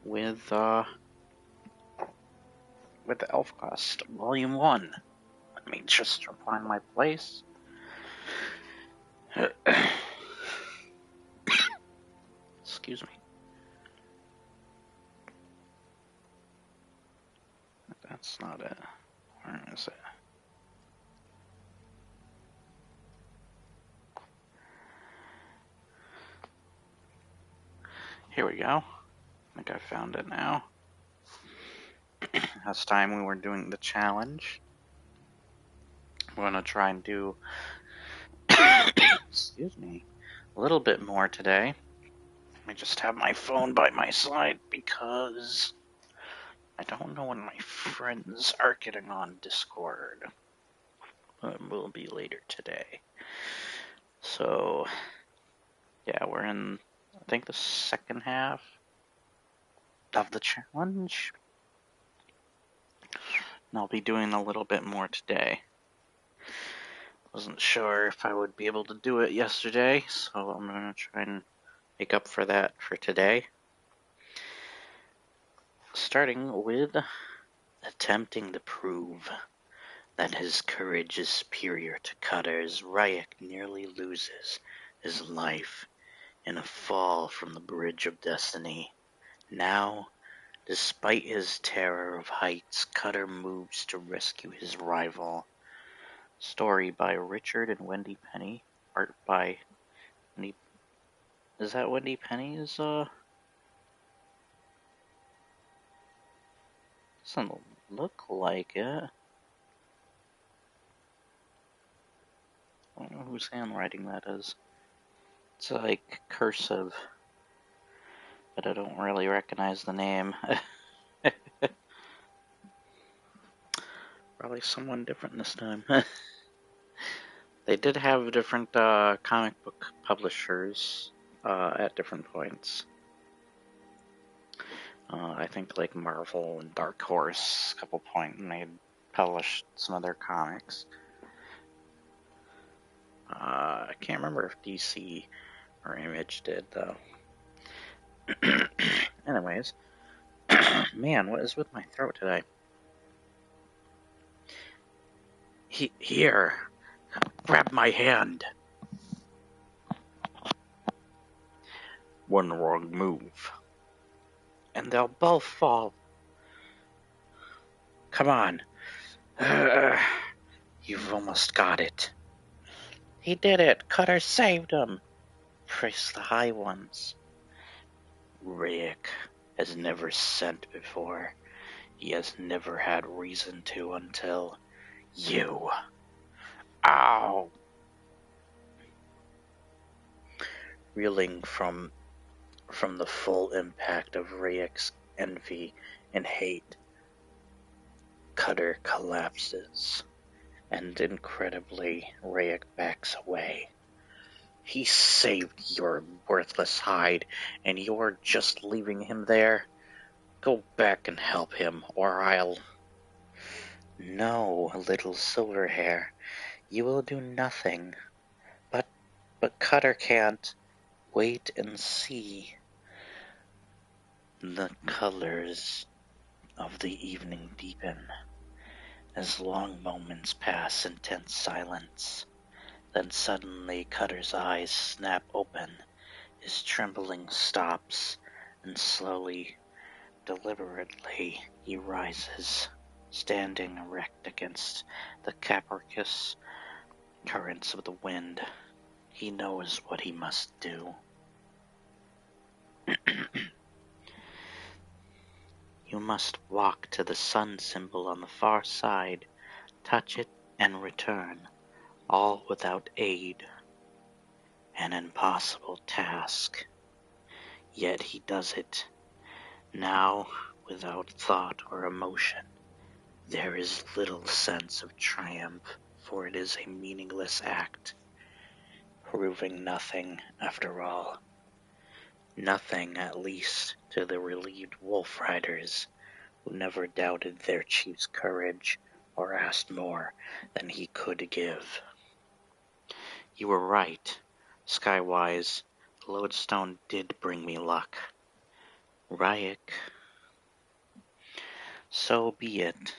with the Elfquest Volume 1. Let me just find my place. Excuse me. That's not it. Where is it? Here we go. I think I found it now. Last time we were doing the challenge. I'm going to try and do excuse me, a little bit more today. Let me just have my phone by my side because I don't know when my friends are getting on Discord. It will be later today. So, yeah, we're in, I think, the second half of the challenge. And I'll be doing a little bit more today. Wasn't sure if I would be able to do it yesterday, so I'm going to try and make up for that for today. Starting with attempting to prove that his courage is superior to Cutter's, Ryak nearly loses his life in a fall from the bridge of destiny. Now, despite his terror of heights, Cutter moves to rescue his rival. Story by Richard and Wendy Penny. Art by Wendy. Is that Wendy Penny's? Doesn't look like it. I don't know whose handwriting that is. It's like cursive, but I don't really recognize the name. Probably someone different this time. They did have different comic book publishers at different points. I think like Marvel and Dark Horse, a couple points, and they had published some of their comics. I can't remember if DC or Image did, though. Anyways, man, what is with my throat today? Here, grab my hand. One wrong move, and they'll both fall. Come on. You've almost got it. He did it. Cutter saved him. Praise the High Ones. Ryak has never sent before. He has never had reason to until you. Ow! Reeling from the full impact of Ryak's envy and hate, Cutter collapses, and incredibly, Ryak backs away. He saved your worthless hide, and you're just leaving him there? Go back and help him, or I'll... No, little Silverhair, you will do nothing. But Cutter can't. Wait and see. The colors of the evening deepen. As long moments pass in tense silence, then suddenly Cutter's eyes snap open. His trembling stops, and slowly, deliberately, he rises, standing erect against the capricious currents of the wind. He knows what he must do. You must walk to the sun symbol on the far side, touch it, and return, all without aid. An impossible task. Yet he does it, now without thought or emotion. There is little sense of triumph, for it is a meaningless act, proving nothing after all. Nothing, at least, to the relieved wolf riders, who never doubted their chief's courage or asked more than he could give. You were right, Skywise. The lodestone did bring me luck. Ryuk, so be it.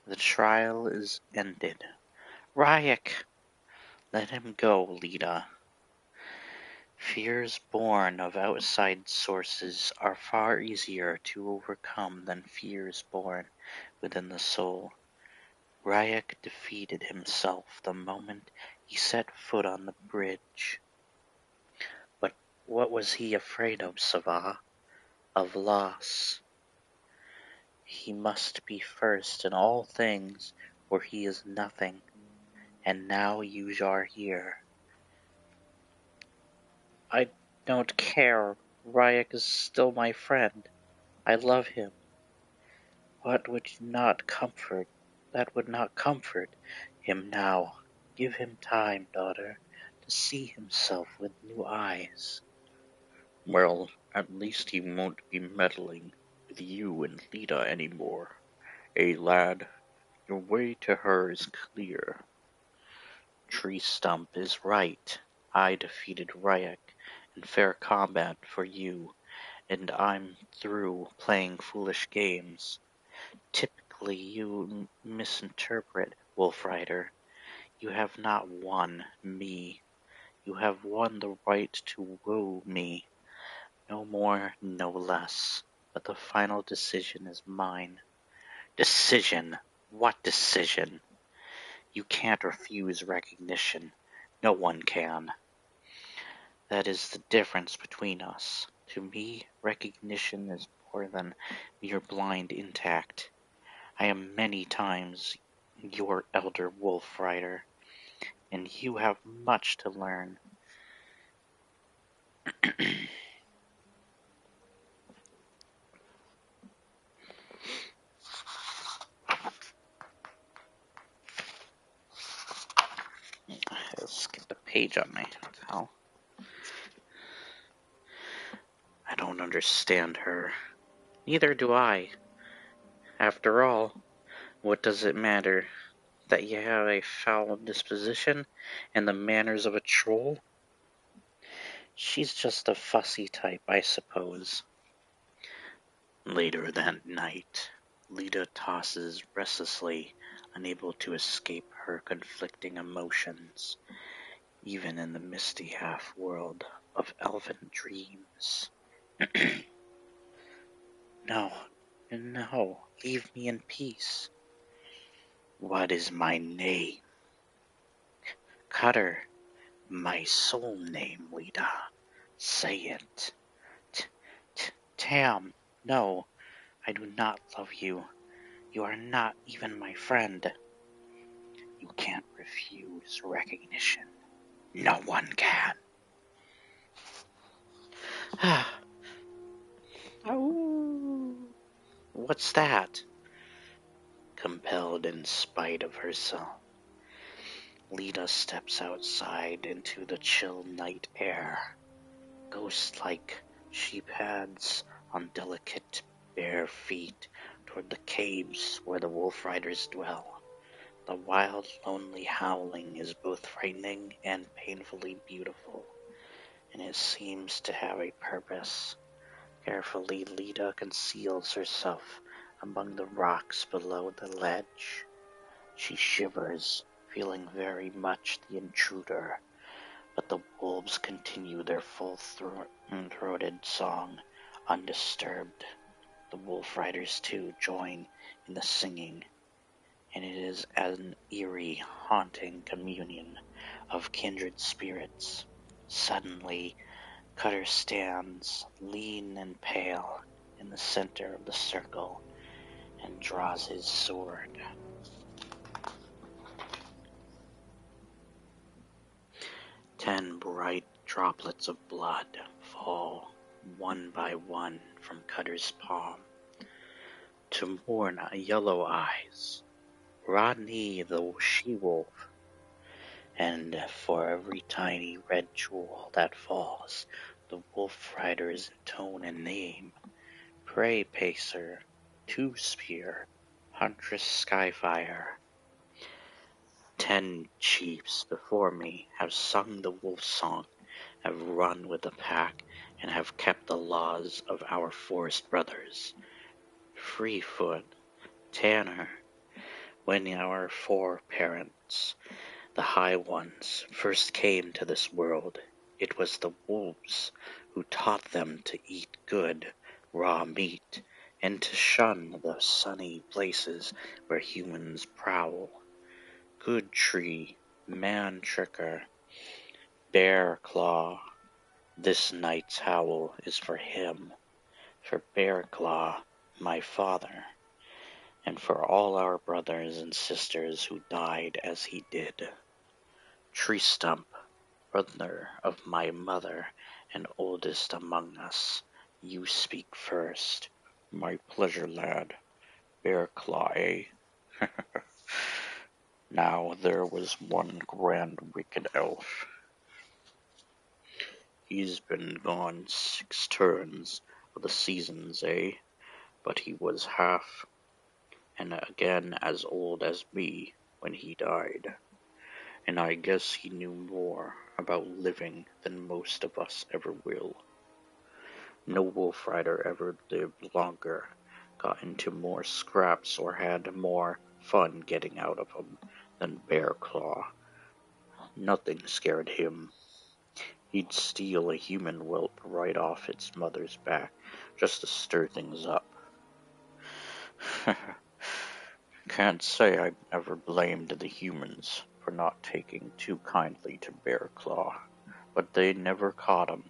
The trial is ended. Ryuk, let him go, Lita. Fears born of outside sources are far easier to overcome than fears born within the soul. Ryuk defeated himself the moment he set foot on the bridge. But what was he afraid of, Sava? Of loss. He must be first in all things, or he is nothing. And now you are here. I don't care. Ryuk is still my friend. I love him. What would not comfort? That would not comfort him now. Give him time, daughter, to see himself with new eyes. Well, at least he won't be meddling with you and Lita anymore. Lad, your way to her is clear. Tree Stump is right. I defeated Ryuk in fair combat for you, and I'm through playing foolish games. Typically you misinterpret, Wolf Rider. You have not won me. You have won the right to woo me. No more, no less. But the final decision is mine. Decision? What decision? You can't refuse recognition. No one can. That is the difference between us. To me, recognition is more than mere blind intact. I am many times your elder Wolf Rider, and you have much to learn. I'll skip a page on my towel. I don't understand her. Neither do I. After all, what does it matter that you have a foul disposition and the manners of a troll? She's just a fussy type, I suppose. Later that night, Lita tosses restlessly, unable to escape her conflicting emotions, even in the misty half-world of elven dreams. No, leave me in peace. What is my name? Cutter, my soul name, Lita. Say it. Tam, no, I do not love you. You are not even my friend. You can't refuse recognition. No one can. Oh, what's that? Compelled in spite of herself, Lita steps outside into the chill night air. Ghost-like, she pads on delicate bare feet toward the caves where the Wolf Riders dwell. The wild, lonely howling is both frightening and painfully beautiful, and it seems to have a purpose. Carefully, Lita conceals herself among the rocks below the ledge. She shivers, feeling very much the intruder, but the wolves continue their full-throated song, undisturbed. The Wolf Riders, too, join in the singing, and it is an eerie, haunting communion of kindred spirits. Suddenly, Cutter stands, lean and pale, in the center of the circle, and draws his sword. Ten bright droplets of blood fall, one by one, from Cutter's palm, to mourn Yellow Eyes, Rodney the she-wolf, and for every tiny red jewel that falls, the Wolf Riders intone a name: Prey Pacer, Two-Spear, Huntress Skyfire. 10 chiefs before me have sung the wolf song, have run with the pack, and have kept the laws of our forest brothers. Freefoot, Tanner, when our foreparents, the High Ones, first came to this world, it was the wolves who taught them to eat good, raw meat, and to shun the sunny places where humans prowl. Good Tree, Man Tricker, Bear Claw, this night's howl is for him, for Bear Claw, my father, and for all our brothers and sisters who died as he did. Tree Stump, brother of my mother and oldest among us, you speak first. My pleasure, lad. Bear Claw, eh? Now there was one grand wicked elf. He's been gone 6 turns of the seasons, eh? But he was half and again as old as me when he died, and I guess he knew more about living than most of us ever will. No wolf rider ever lived longer, got into more scraps, or had more fun getting out of 'em than Bear Claw. Nothing scared him. He'd steal a human whelp right off its mother's back just to stir things up. Can't say I ever blamed the humans for not taking too kindly to Bear Claw, but they never caught him.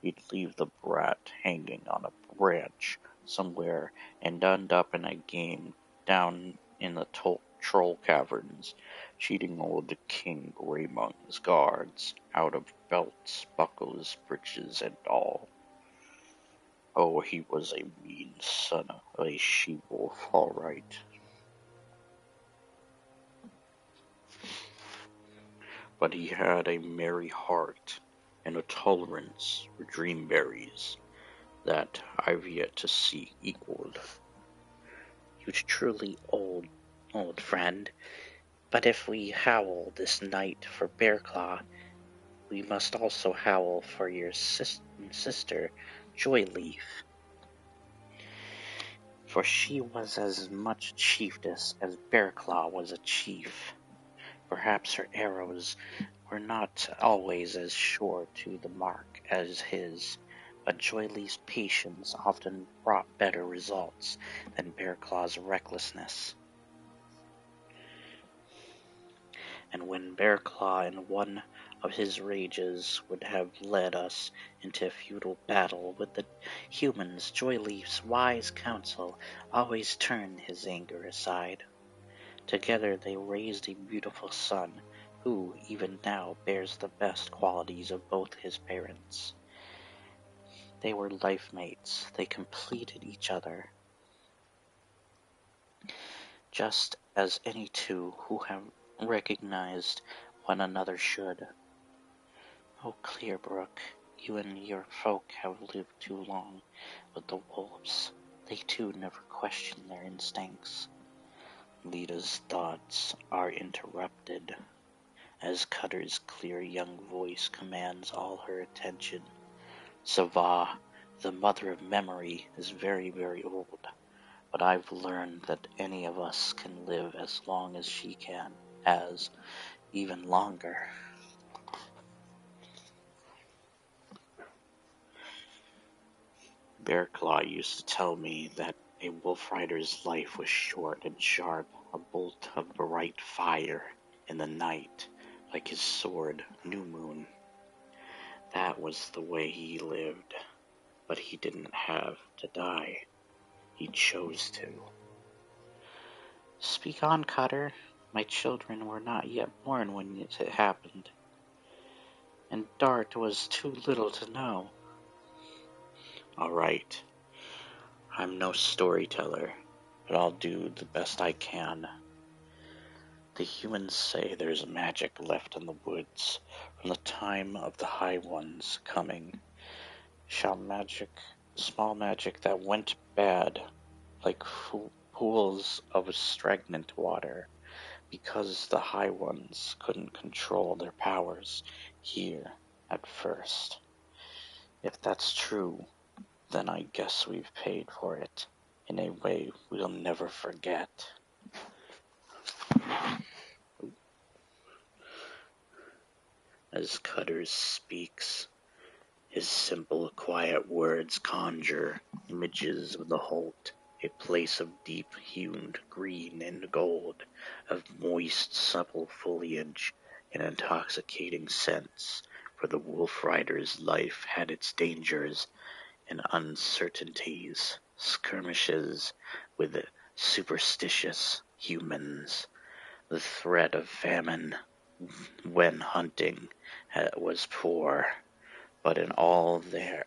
He'd leave the brat hanging on a branch somewhere and end up in a game down in the troll caverns, cheating old King Greymung's guards out of belts, buckles, breeches, and all. Oh, he was a mean son of a she-wolf, all right. But he had a merry heart and a tolerance for dreamberries that I've yet to see equaled. You truly old friend, but if we howl this night for Bearclaw, we must also howl for your sister, Joyleaf. For she was as much a chiefess as Bearclaw was a chief. Perhaps her arrows were not always as sure to the mark as his, but Joyleaf's patience often brought better results than Bearclaw's recklessness. And when Bearclaw in one of his rages would have led us into a futile battle with the humans, Joyleaf's wise counsel always turned his anger aside. Together they raised a beautiful son, who, even now, bears the best qualities of both his parents. They were life mates. They completed each other, just as any two who have recognized one another should. Oh, Clearbrook, you and your folk have lived too long with the wolves. They too never question their instincts. Lita's thoughts are interrupted as Cutter's clear young voice commands all her attention. Sava, the mother of memory, is very, very old, but I've learned that any of us can live as long as she can, as even longer. Bearclaw used to tell me that a wolf rider's life was short and sharp, a bolt of bright fire in the night, like his sword, New Moon. That was the way he lived, but he didn't have to die. He chose to. Speak on, Cutter. My children were not yet born when it happened, and Dart was too little to know. All right. I'm no storyteller, but I'll do the best I can. The humans say there's magic left in the woods from the time of the High Ones coming. Small magic that went bad, like pools of stagnant water, because the High Ones couldn't control their powers here at first. If that's true, then I guess we've paid for it in a way we'll never forget. As Cutters speaks, his simple, quiet words conjure images of the Holt, a place of deep-hued green and gold, of moist, supple foliage and intoxicating scents, for the wolf rider's life had its dangers and uncertainties, skirmishes with superstitious humans, the threat of famine when hunting was poor, but in all there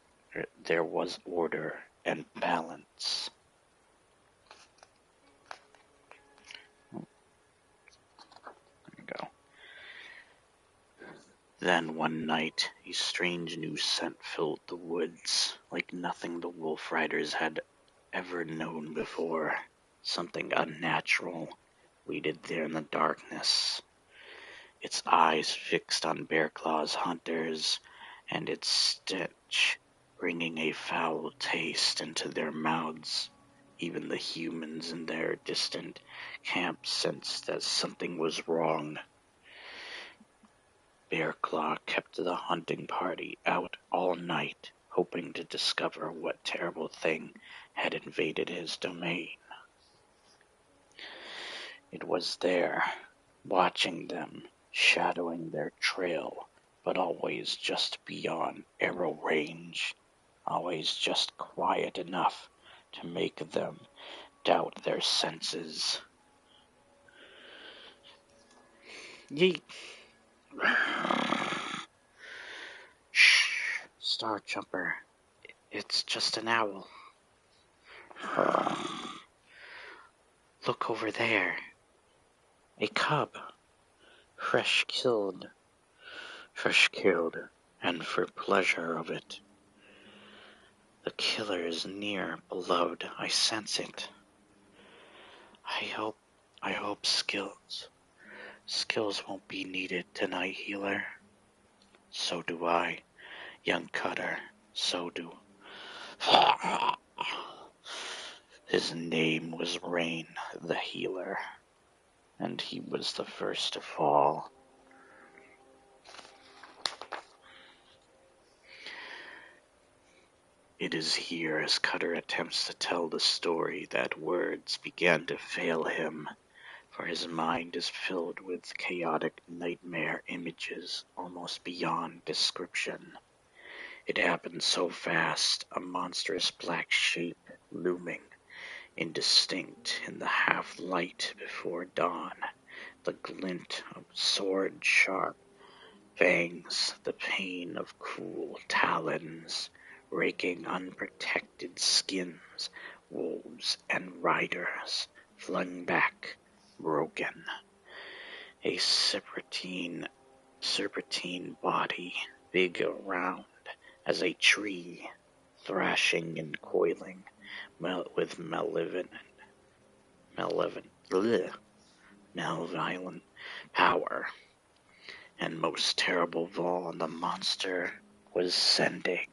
was order and balance. There you go. Then one night, a strange new scent filled the woods, like nothing the wolf riders had ever known before. Something unnatural waited there in the darkness, its eyes fixed on Bear Claw's hunters, and its stench bringing a foul taste into their mouths. Even the humans in their distant camp sensed that something was wrong. Bear Claw kept the hunting party out all night, hoping to discover what terrible thing had invaded his domain. It was there, watching them, shadowing their trail, but always just beyond arrow range, always just quiet enough to make them doubt their senses. Yeet! Shh, Star Jumper, it's just an owl. Look over there. A cub, fresh killed, and for pleasure of it. The killer is near, beloved, I sense it. I hope skills won't be needed tonight, healer. So do I, young Cutter, so do. His name was Rain, the healer, and he was the first to fall. It is here, as Cutter attempts to tell the story, that words began to fail him, for his mind is filled with chaotic nightmare images almost beyond description. It happened so fast, a monstrous black shape looming, indistinct in the half-light before dawn, the glint of sword-sharp fangs, the pain of cruel talons, raking unprotected skins, wolves and riders, flung back, broken. A serpentine body, big around as a tree, thrashing and coiling with malevolent power. And most terrible of all, the monster was sending.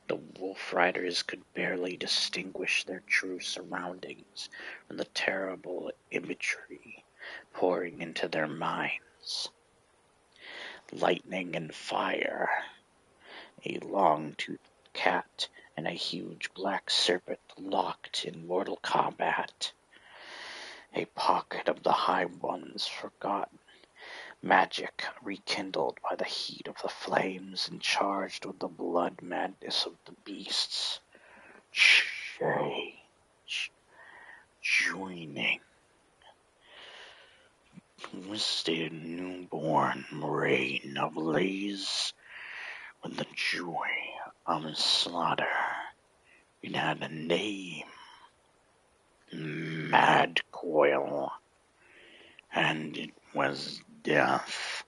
The wolf riders could barely distinguish their true surroundings from the terrible imagery pouring into their minds. Lightning and fire, a long-toothed cat and a huge black serpent locked in mortal combat. A pocket of the High One's forgotten magic rekindled by the heat of the flames and charged with the blood madness of the beasts. Joining. Twisted newborn brain ablaze with the joy of slaughter. It had a name, Mad Coil, and it was death.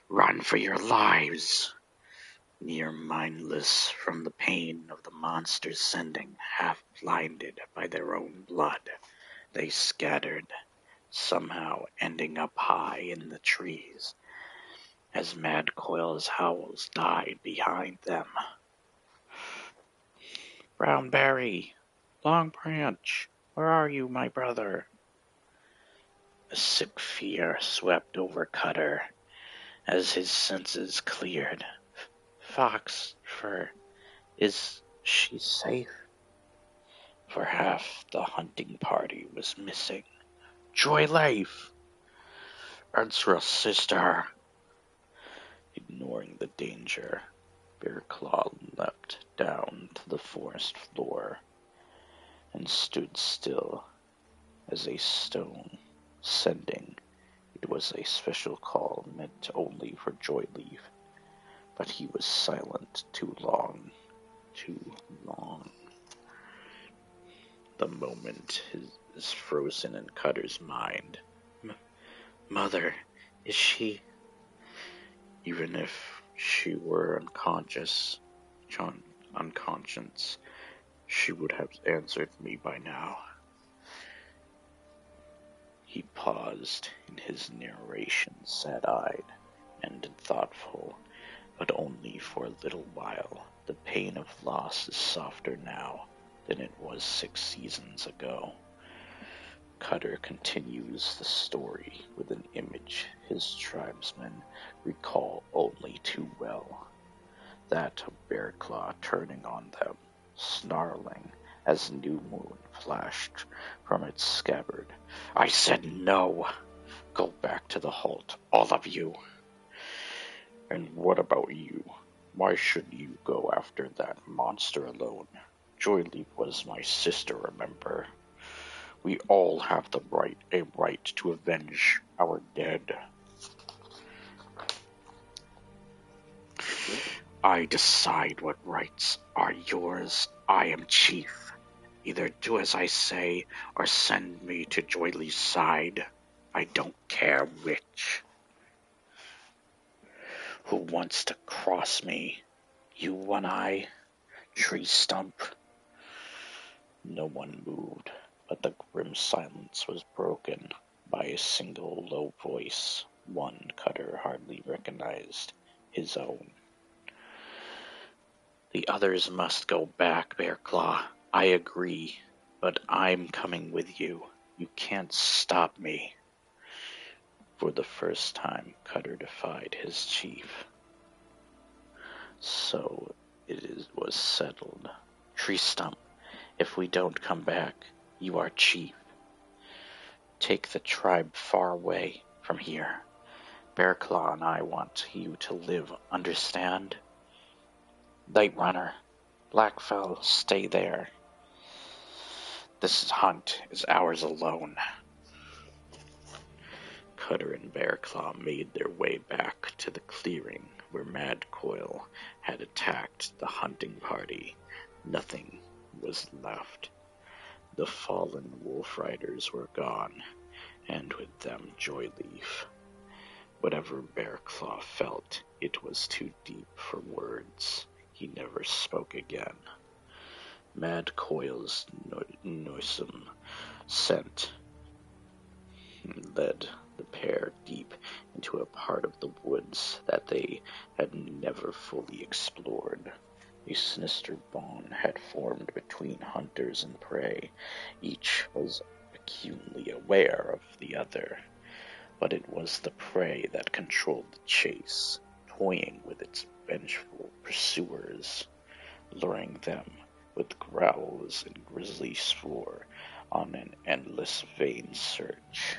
Run for your lives. Near mindless from the pain of the monster's sending, half blinded by their own blood, they scattered, somehow ending up high in the trees as Mad Coil's howls died behind them. Brownberry, Long Branch, where are you, my brother? A sick fear swept over Cutter as his senses cleared. Fox, is she safe? For half the hunting party was missing. Joy Life! Answer us, sister! Ignoring the danger, Bearclaw leapt down to the forest floor and stood still as a stone, sending it was a special call meant only for Joyleaf, but he was silent too long. The moment is frozen in Cutter's mind. Mother, is she? Even if she were unconscious, she would have answered me by now. He paused in his narration, sad-eyed and thoughtful, but only for a little while. The pain of loss is softer now than it was 6 seasons ago. Cutter continues the story with an image his tribesmen recall only too well. That of Bearclaw turning on them, snarling as new moon flashed from its scabbard. I said no! Go back to the halt, all of you! And what about you? Why should you go after that monster alone? Joyleaf was my sister, remember? We all have a right to avenge our dead. I decide what rights are yours. I am chief. Either do as I say or send me to Joyleaf's side. I don't care which. Who wants to cross me? You, One-Eye? Tree Stump? No one moved, but the grim silence was broken by a single low voice, one Cutter hardly recognized, his own. The others must go back, Bearclaw. I agree, but I'm coming with you. You can't stop me. For the first time, Cutter defied his chief. So was settled. Tree Stump, if we don't come back, you are chief. Take the tribe far away from here. Bearclaw and I want you to live, understand? Night Runner, Blackfell, stay there. This hunt is ours alone. Cutter and Bearclaw made their way back to the clearing where Mad Coil had attacked the hunting party. Nothing was left. The fallen wolf riders were gone, and with them Joyleaf. Whatever Bearclaw felt, it was too deep for words. He never spoke again. Mad Coil's noisome scent led the pair deep into a part of the woods that they had never fully explored. A sinister bond had formed between hunters and prey. Each was acutely aware of the other, but it was the prey that controlled the chase, toying with its vengeful pursuers, luring them with growls and grisly spoor on an endless vain search.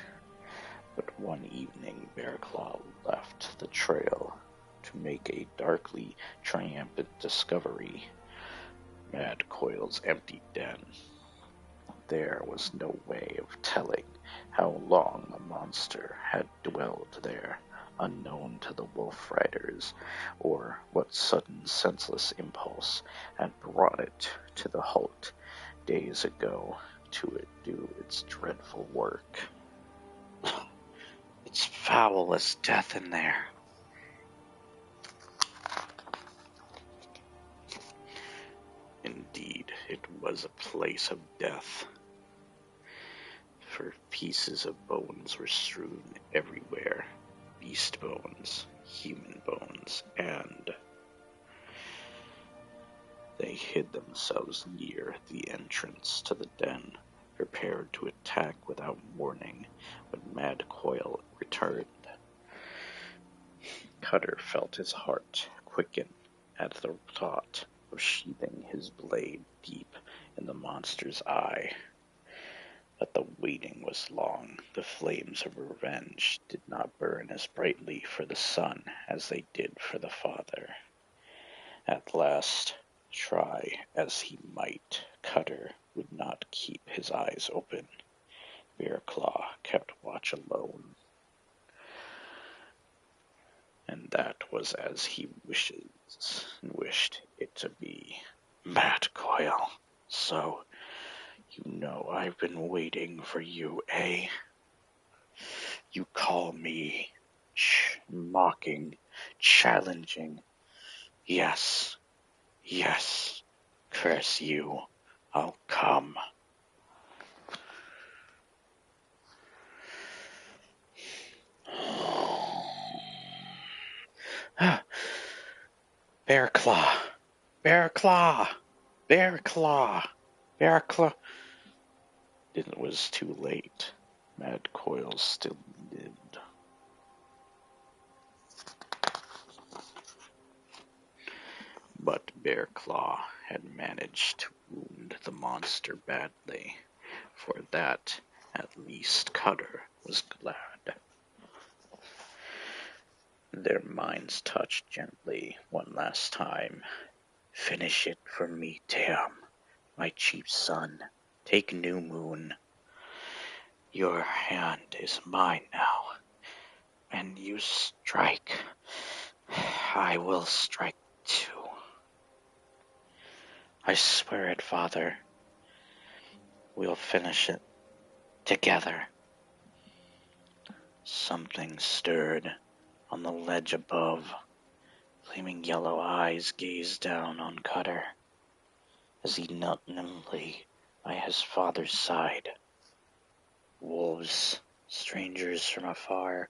But one evening Bearclaw left the trail to make a darkly triumphant discovery. Mad Coil's empty den. There was no way of telling how long the monster had dwelled there, unknown to the wolf riders, or what sudden senseless impulse had brought it to the halt days ago to do its dreadful work. It's foul as death in there. Indeed, it was a place of death. For Pieces of bones were strewn everywhere. Beast bones, human bones, and they hid themselves near the entrance to the den, prepared to attack without warning when Mad Coil returned. Cutter felt his heart quicken at the thought of sheathing his blade deep in the monster's eye. But the waiting was long. The flames of revenge did not burn as brightly for the son as they did for the father. At last, try as he might, Cutter would not keep his eyes open. Bearclaw kept watch alone. And that was as he wished it to be. Mad Coil, so you know I've been waiting for you, eh? You call me mocking, challenging. Yes, yes, curse you, I'll come. Bearclaw, Bearclaw, Bearclaw, Bearclaw. It was too late. Mad Coil still lived. But Bearclaw had managed to wound the monster badly. For that, at least Cutter was glad. Their minds touched gently one last time. Finish it for me, Tam, my chief son. Take New Moon. Your hand is mine now. And you strike. I will strike too. I swear it, Father. We'll finish it together. Something stirred on the ledge above. Flaming yellow eyes gazed down on Cutter as he knelt nimbly by his father's side. Wolves, strangers from afar,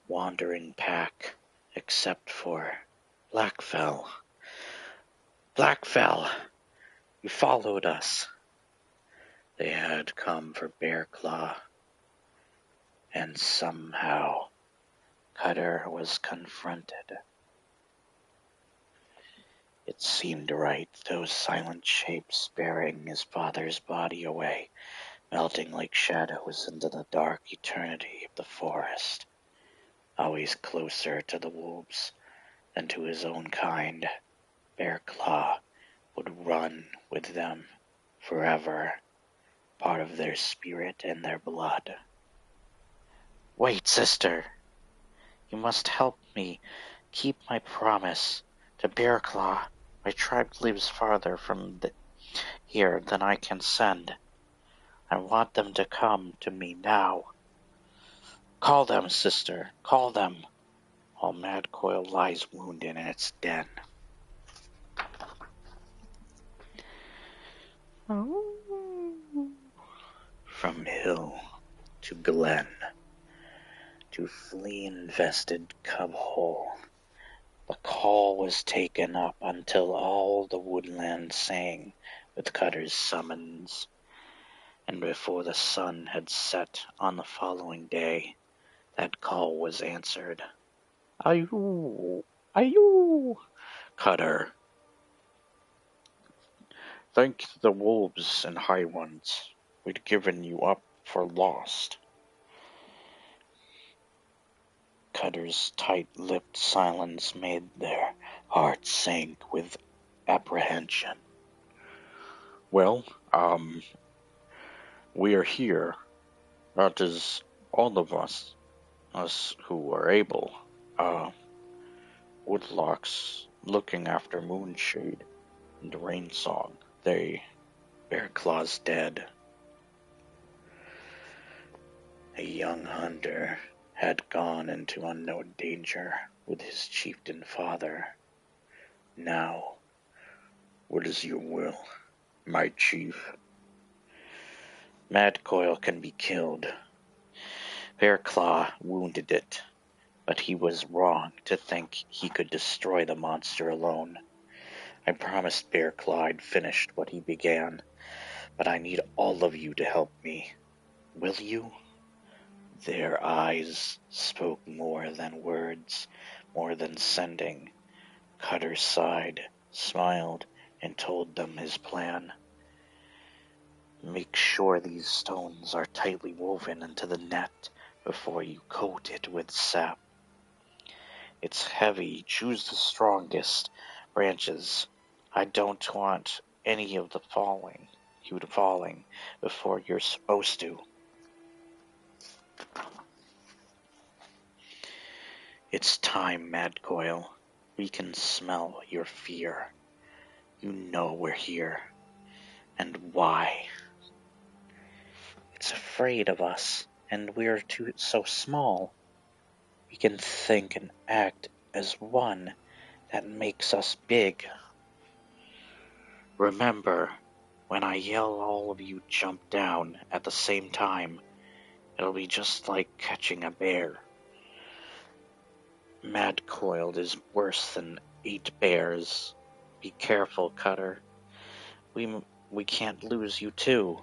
wandering pack, except for Blackfell. Blackfell, you followed us. They had come for Bearclaw, and somehow Cutter was confronted. It seemed right, those silent shapes bearing his father's body away, melting like shadows into the dark eternity of the forest. Always closer to the wolves than to his own kind, Bearclaw would run with them forever, part of their spirit and their blood. Wait, sister! You must help me keep my promise to Bearclaw. My tribe lives farther from here than I can send. I want them to come to me now. Call them, sister, call them, while Mad Coil lies wounded in its den. From hill to glen, to flea-infested cub hole, the call was taken up until all the woodland sang with Cutter's summons, and before the sun had set on the following day, that call was answered. Ayoo! Ayoo! Cutter. Thank the wolves and high ones. We'd given you up for lost. Cutter's tight-lipped silence made their hearts sink with apprehension. Well, we are here. That is all of us who are able. Woodlocks looking after Moonshade and Rainsong. Bearclaw's dead. A young hunter had gone into unknown danger with his chieftain father. Now, what is your will, my chief? Madcoil can be killed. Bearclaw wounded it, but he was wrong to think he could destroy the monster alone. I promised Bearclaw I'd finished what he began, but I need all of you to help me. Will you? Their eyes spoke more than words, more than sending. Cutter sighed, smiled, and told them his plan. Make sure these stones are tightly woven into the net before you coat it with sap. It's heavy. Choose the strongest branches. I don't want any of you falling before you're supposed to. It's time, Madcoil. We can smell your fear. You know we're here. And why? It's afraid of us, and we're so small. We can think and act as one. That makes us big. Remember, when I yell all of you jump down at the same time, it'll be just like catching a bear. Madcoiled is worse than 8 bears. Be careful, Cutter. We can't lose you too.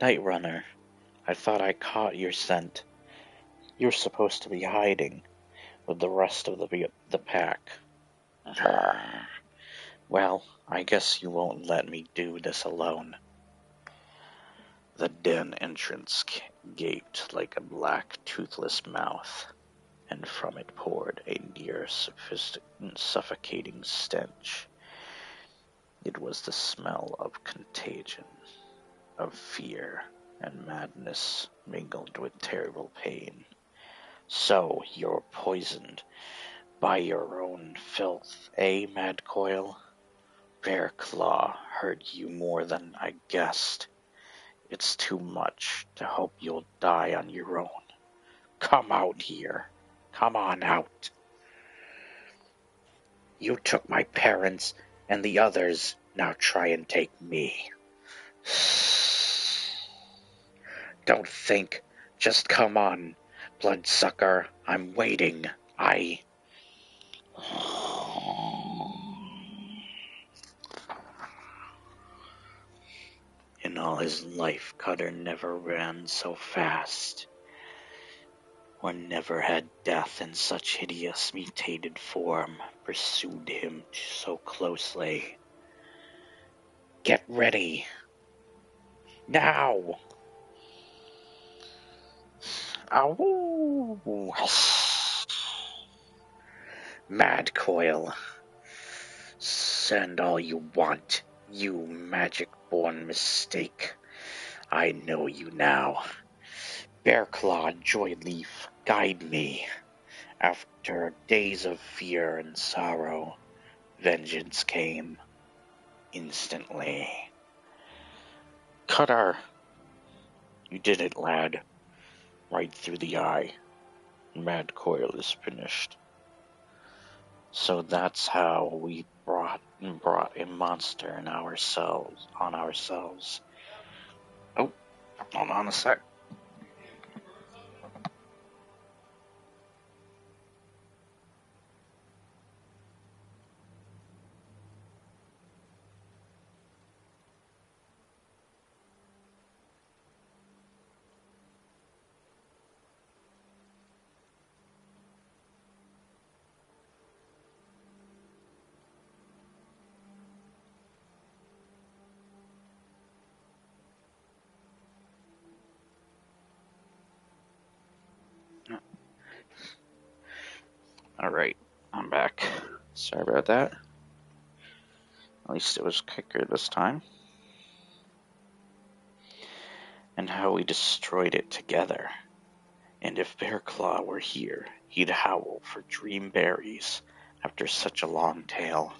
Night Runner, I thought I caught your scent. You're supposed to be hiding with the rest of the pack. Well, I guess you won't let me do this alone. The den entrance gaped like a black, toothless mouth, and from it poured a near suffocating stench. It was the smell of contagion, of fear and madness mingled with terrible pain. So you're poisoned by your own filth, eh, Madcoil? Bearclaw hurt you more than I guessed. It's too much to hope you'll die on your own. Come out here. Come on out. You took my parents and the others. Now try and take me. Don't think. Just come on, bloodsucker. I'm waiting. In all his life, Cutter never ran so fast, or never had death in such hideous mutated form pursued him so closely. Get ready. Now! Ow! Madcoil, send all you want, you magic-born mistake. I know you now. Bearclaw Joyleaf, guide me. After days of fear and sorrow, vengeance came instantly. Cutter! You did it, lad. Right through the eye. Madcoil is finished. So that's how we brought a monster on ourselves. Oh, hold on a sec. Alright, I'm back. Sorry about that. At least it was quicker this time. And how we destroyed it together. And if Bearclaw were here, he'd howl for dream berries after such a long tale.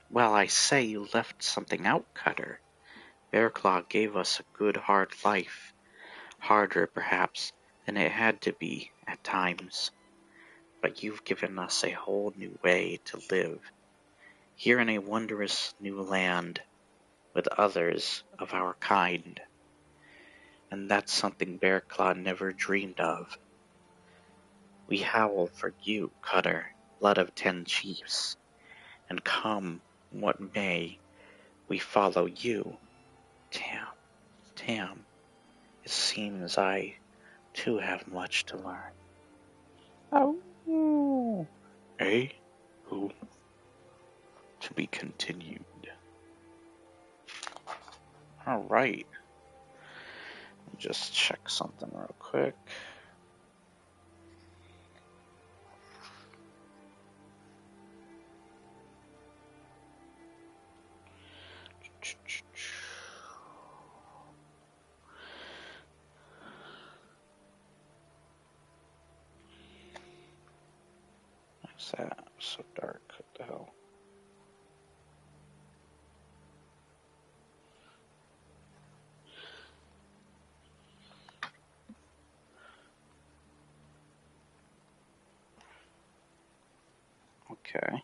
Well, I say you left something out, Cutter. Bearclaw gave us a good hard life. Harder, perhaps, than it had to be at times. But you've given us a whole new way to live. here in a wondrous new land with others of our kind. And that's something Bearclaw never dreamed of. We howl for you, Cutter, blood of 10 chiefs, and come what may, we follow you. Tam, it seems I too have much to learn. Oh. Eh? Who? To be continued. Alright. Just check something real quick. What's that? So dark. What the hell? Okay.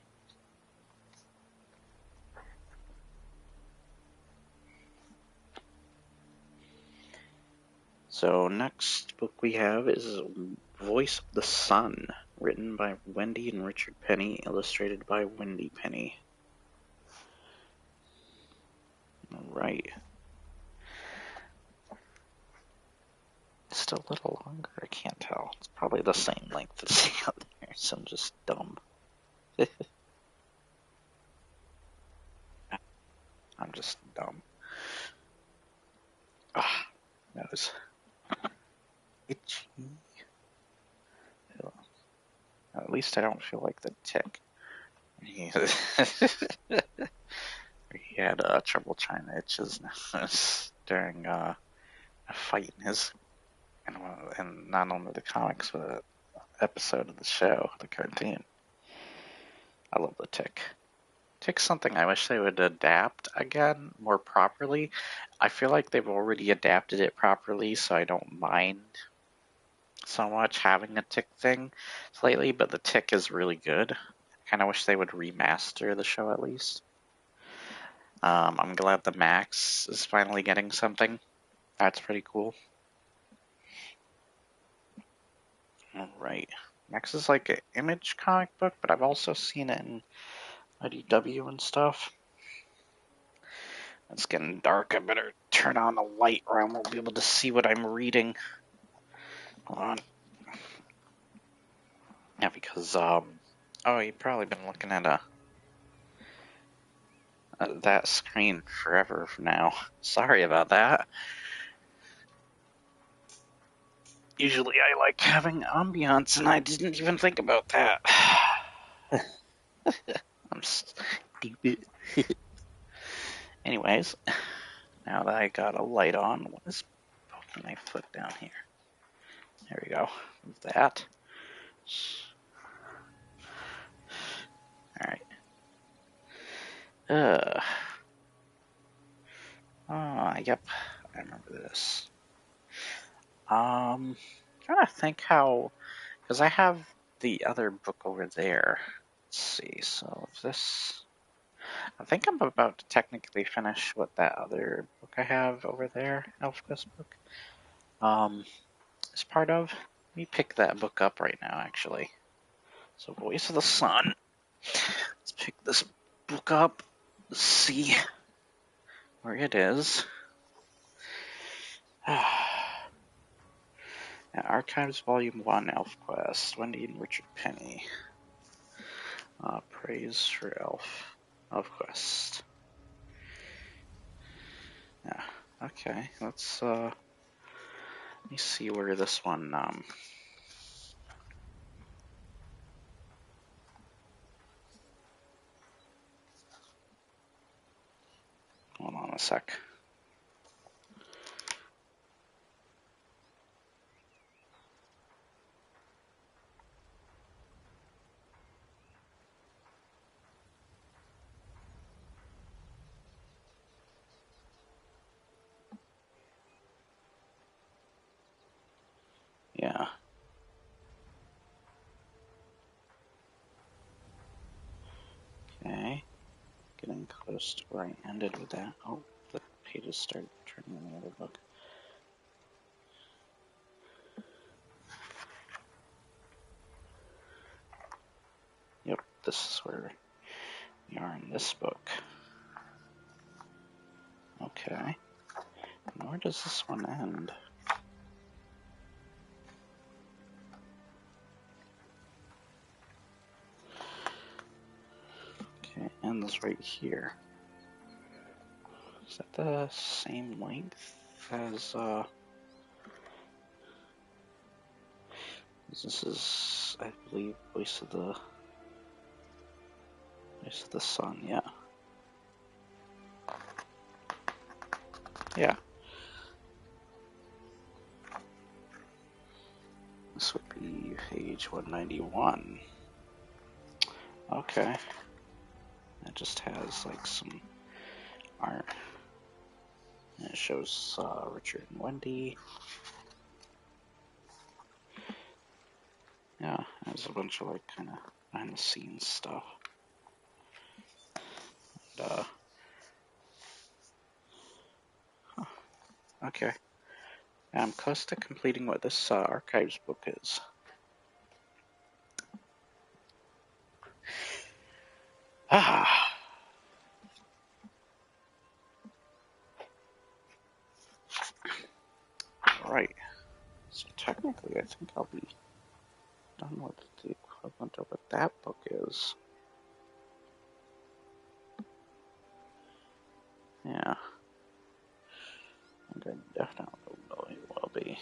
So next book we have is Voice of the Sun, written by Wendy and Richard Penny, illustrated by Wendy Penny. Alright. Just a little longer, I can't tell. It's probably the same length as the other, so I'm just dumb. I'm just dumb. Ah, nose. Itchy. At least I don't feel like the tick. He had trouble trying to itch his nose during a fight in his, and not only the comics, but an episode of the show, the cartoon. I love the tick. Tick's something I wish they would adapt again more properly. I feel like they've already adapted it properly, so I don't mind so much having a tick thing lately, but the tick is really good. I kind of wish they would remaster the show at least. I'm glad the Max is finally getting something. That's pretty cool. Alright. Max is like an Image comic book, but I've also seen it in IDW and stuff. It's getting dark. I better turn on the light or I won't be able to see what I'm reading. Hold on. Yeah, because, oh, you've probably been looking at that screen forever now. Sorry about that. Usually I like having ambiance, and I didn't even think about that. I'm stupid. Anyways, now that I got a light on, what is poking my foot down here? There we go. Move that. Alright. Yep. I remember this. Trying to think how, because I have the other book over there. Let's see. So this, I think I'm about to technically finish what that other book I have over there, Elfquest book, is part of. Let me pick that book up right now, actually. So Voice of the Sun. Let's pick this book up. Let's see where it is. Archives Volume 1, Elfquest, Wendy and Richard Penny. Praise for Elfquest. Yeah, okay, let's, let me see where this one, hold on a sec. Yeah. Okay. just where I ended with that. Oh, the pages started turning in the other book. Yep, this is where we are in this book. Okay. And where does this one end? Okay, it ends right here. Is that the same length as, this is, I believe, Voice of the Sun, yeah. Yeah. This would be page 191. Okay. It just has like some art. And it shows Richard and Wendy. Yeah, there's a bunch of like kind of behind the scenes stuff. And, okay. I'm close to completing what this archives book is. Ah. Right. So technically, I think I'll be done with the equivalent of what that book is. Yeah. I think I definitely will be.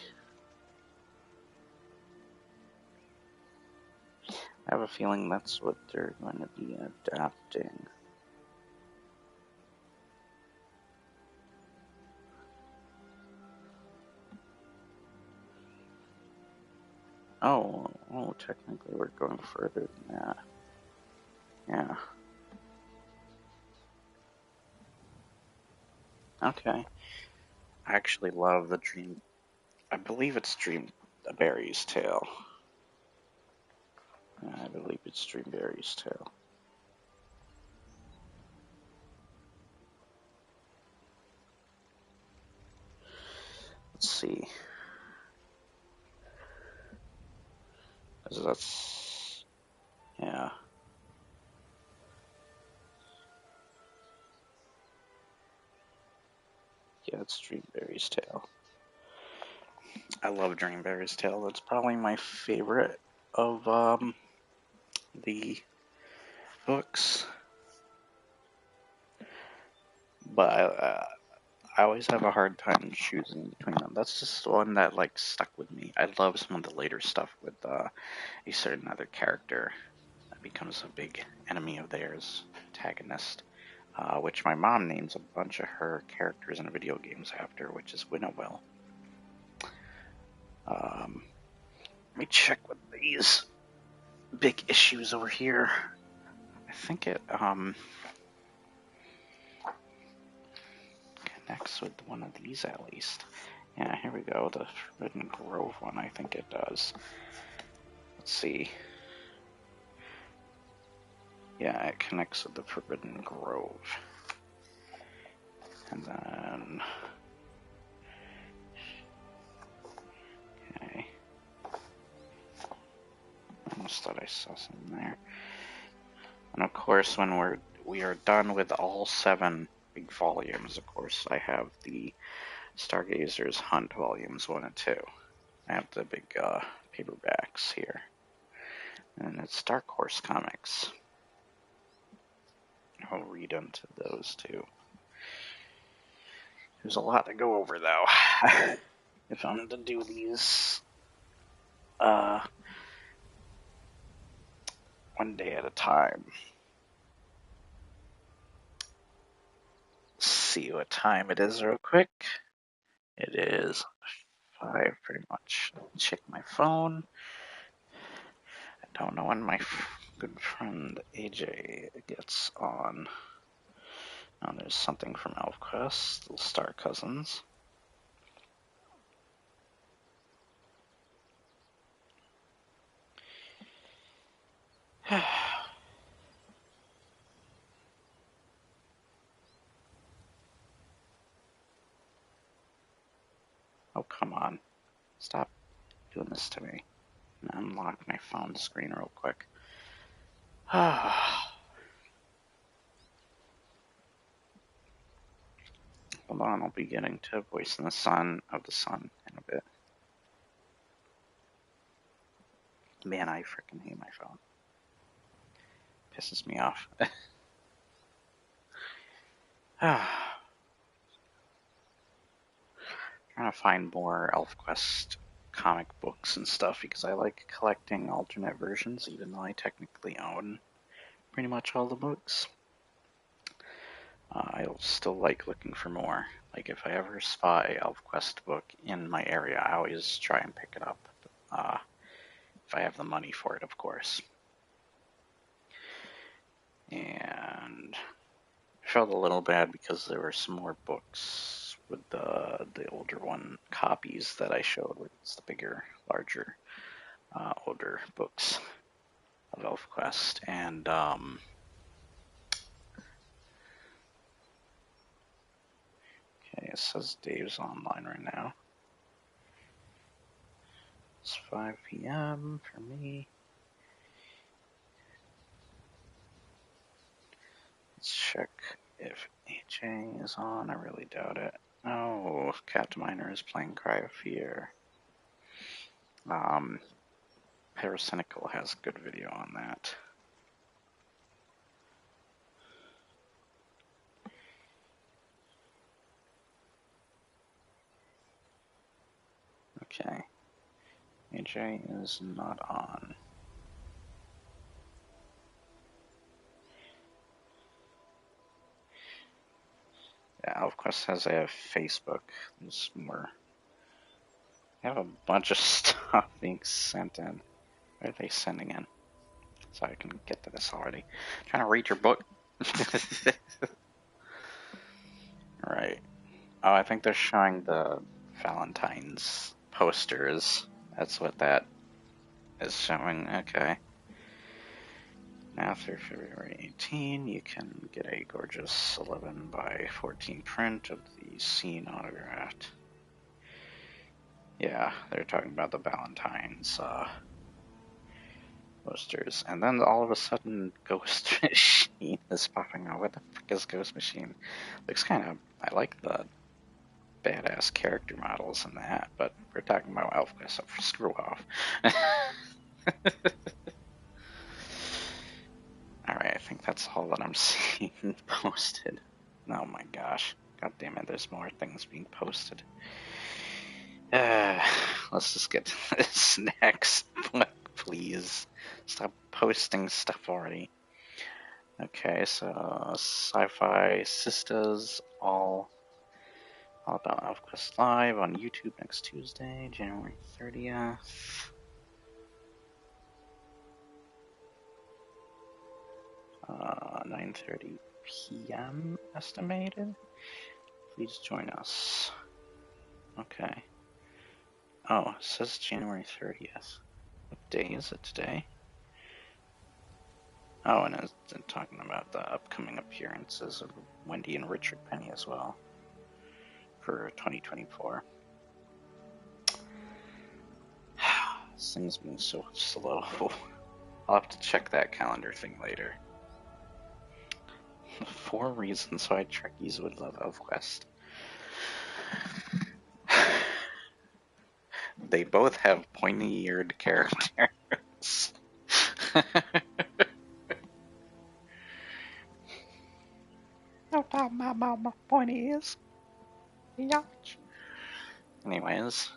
I have a feeling that's what they're going to be adapting. Oh, technically we're going further than that. Yeah. Okay. I actually love the Dream. I believe it's Dreamberry's Tale. Yeah, I believe it's Dreamberry's Tale. Let's see. That's. Yeah. Yeah, it's Dreamberry's Tale. I love Dreamberry's Tale. That's probably my favorite of the books. But I always have a hard time choosing between them. That's just the one that like stuck with me. I love some of the later stuff with a certain other character that becomes a big enemy of theirs, antagonist, which my mom names a bunch of her characters in video games after, which is Winnowell. Let me check with these big issues over here. I think it connects with one of these at least. Yeah, here we go, the Forbidden Grove one, I think it does. Let's see. Yeah, it connects with the Forbidden Grove. And then... Okay. I almost thought I saw something there. And of course, when we are done with all 7 big volumes, of course, I have the Stargazer's Hunt volumes 1 and 2. I have the big paperbacks here. And it's Dark Horse Comics. I'll read into those too. There's a lot to go over though. If I'm to do these one day at a time. See what time it is real quick. It is 5 pretty much. Check my phone. I don't know when my good friend AJ gets on. Oh, there's something from Elfquest, the Star Cousins. come on. Stop doing this to me. Unlock my phone screen real quick. Hold on, I'll be getting to Voice in the Sun of the Sun in a bit. Man, I freaking hate my phone. Pisses me off. Trying to find more Elfquest comic books and stuff because I like collecting alternate versions, even though I technically own pretty much all the books. I still like looking for more. Like if I ever spot a Elfquest book in my area, I always try and pick it up. If I have the money for it, of course. And I felt a little bad because there were some more books with the older one copies that I showed, with the bigger, larger, older books of Elfquest. And okay, it says Dave's online right now. It's 5 p.m. for me. Let's check if AJ is on. I really doubt it. Oh, Captain Miner is playing Cry of Fear. Paracynical has a good video on that. Okay. AJ is not on. Yeah, Elfquest has a Facebook. There's more. I have a bunch of stuff being sent in. What are they sending in? So I can get to this already. I'm trying to read your book. Right. Oh, I think they're showing the Valentine's posters. That's what that is showing. Okay. Now through February 18, you can get a gorgeous 11 by 14 print of the scene autographed. Yeah, they're talking about the Valentine's posters. And then all of a sudden, Ghost Machine is popping up. What the frick is Ghost Machine? Looks kind of, I like the badass character models in that, but we're talking about Elfquest, so screw off. Alright, I think that's all that I'm seeing posted. Oh my gosh. God damn it, there's more things being posted. Let's just get to this next book, please. Stop posting stuff already. Okay, so Sci-Fi Sisters, all about Elfquest Live on YouTube next Tuesday, January 30th. 9:30 p.m. estimated. Please join us. Okay. Oh, it says January 30th. What day is it today? Oh, and it's talking about the upcoming appearances of Wendy and Richard Penny as well for 2024. This thing's being so slow. I'll have to check that calendar thing later. 4 reasons why Trekkies would love Elfquest. They both have pointy-eared characters. No talking about my pointy ears. Yacht. Anyways,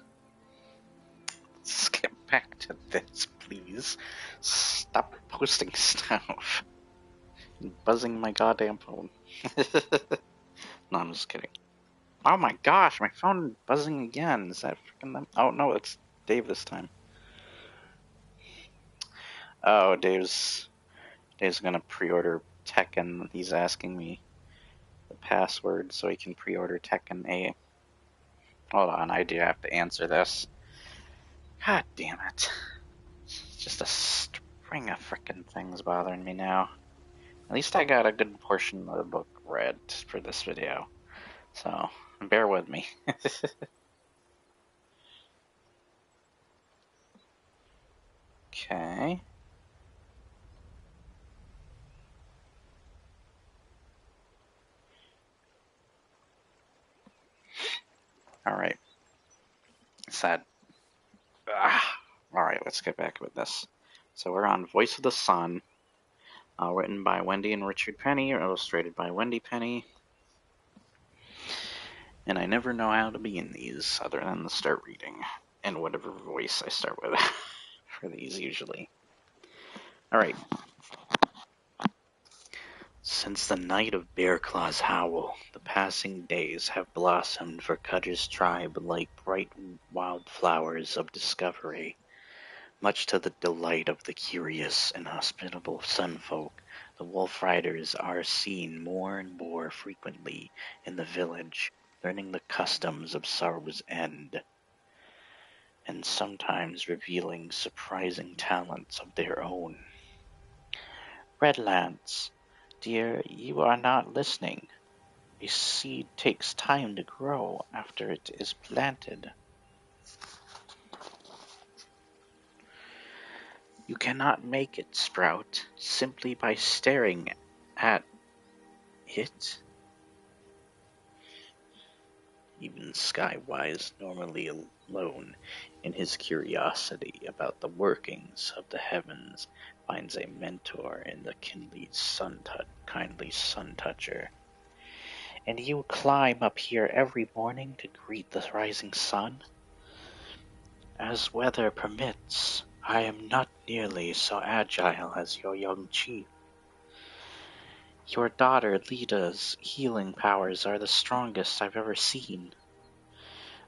let's get back to this, please. Stop posting stuff. Buzzing my goddamn phone. No, I'm just kidding. Oh my gosh, my phone buzzing again. Is that freaking them? Oh no, it's Dave this time. Oh, Dave's gonna pre-order Tekken. He's asking me the password so he can pre-order Tekken 8. Hold on, I do have to answer this. God damn it. It's just a string of frickin' things bothering me now. At least I got a good portion of the book read for this video. So, bear with me. Okay. Alright. Sad. Alright, let's get back with this. So we're on Voice of the Sun, written by Wendy and Richard Penny, or illustrated by Wendy Penny. And I never know how to begin these other than to start reading, in whatever voice I start with for these usually. Alright. Since the night of Bearclaw's howl, the passing days have blossomed for Cutter's tribe like bright wildflowers of discovery. Much to the delight of the curious and hospitable Sunfolk, the Wolf Riders are seen more and more frequently in the village, learning the customs of Sorrow's End, and sometimes revealing surprising talents of their own. Redlance, dear, you are not listening. A seed takes time to grow after it is planted. You cannot make it sprout simply by staring at it. Even Skywise, normally alone in his curiosity about the workings of the heavens, finds a mentor in the kindly sun toucher. And you climb up here every morning to greet the rising sun? As weather permits, I am not nearly so agile as your young chief. Your daughter Lida's healing powers are the strongest I've ever seen.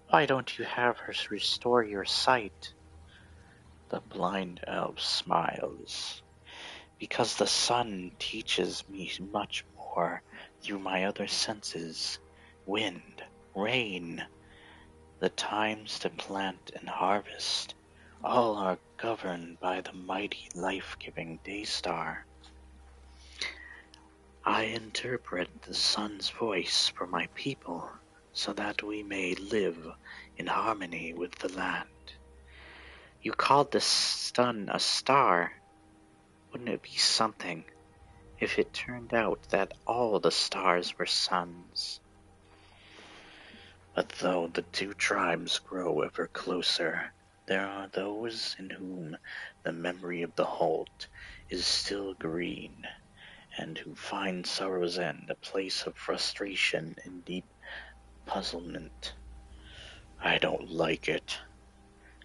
Why don't you have her restore your sight? The blind elf smiles. Because the sun teaches me much more through my other senses. Wind, rain, the times to plant and harvest, all are governed by the mighty life-giving day star. I interpret the sun's voice for my people, so that we may live in harmony with the land. You called the sun a star. Wouldn't it be something if it turned out that all the stars were suns? But though the two tribes grow ever closer, there are those in whom the memory of the halt is still green, and who find Sorrow's End a place of frustration and deep puzzlement. I don't like it.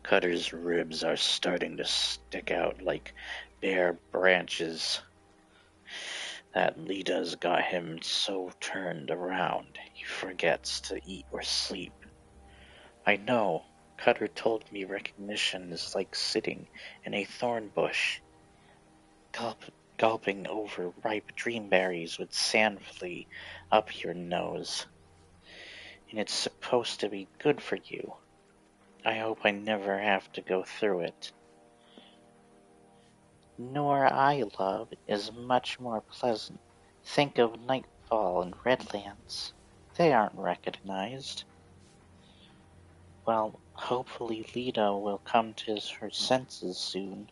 Cutter's ribs are starting to stick out like bare branches. That Lida's got him so turned around he forgets to eat or sleep. I know, Cutter told me recognition is like sitting in a thorn bush, gulping over ripe dreamberries with sand flea up your nose. And it's supposed to be good for you. I hope I never have to go through it. Nor I, love, is much more pleasant. Think of Nightfall and Redlands. They aren't recognized. Well, hopefully Lita will come to her senses soon.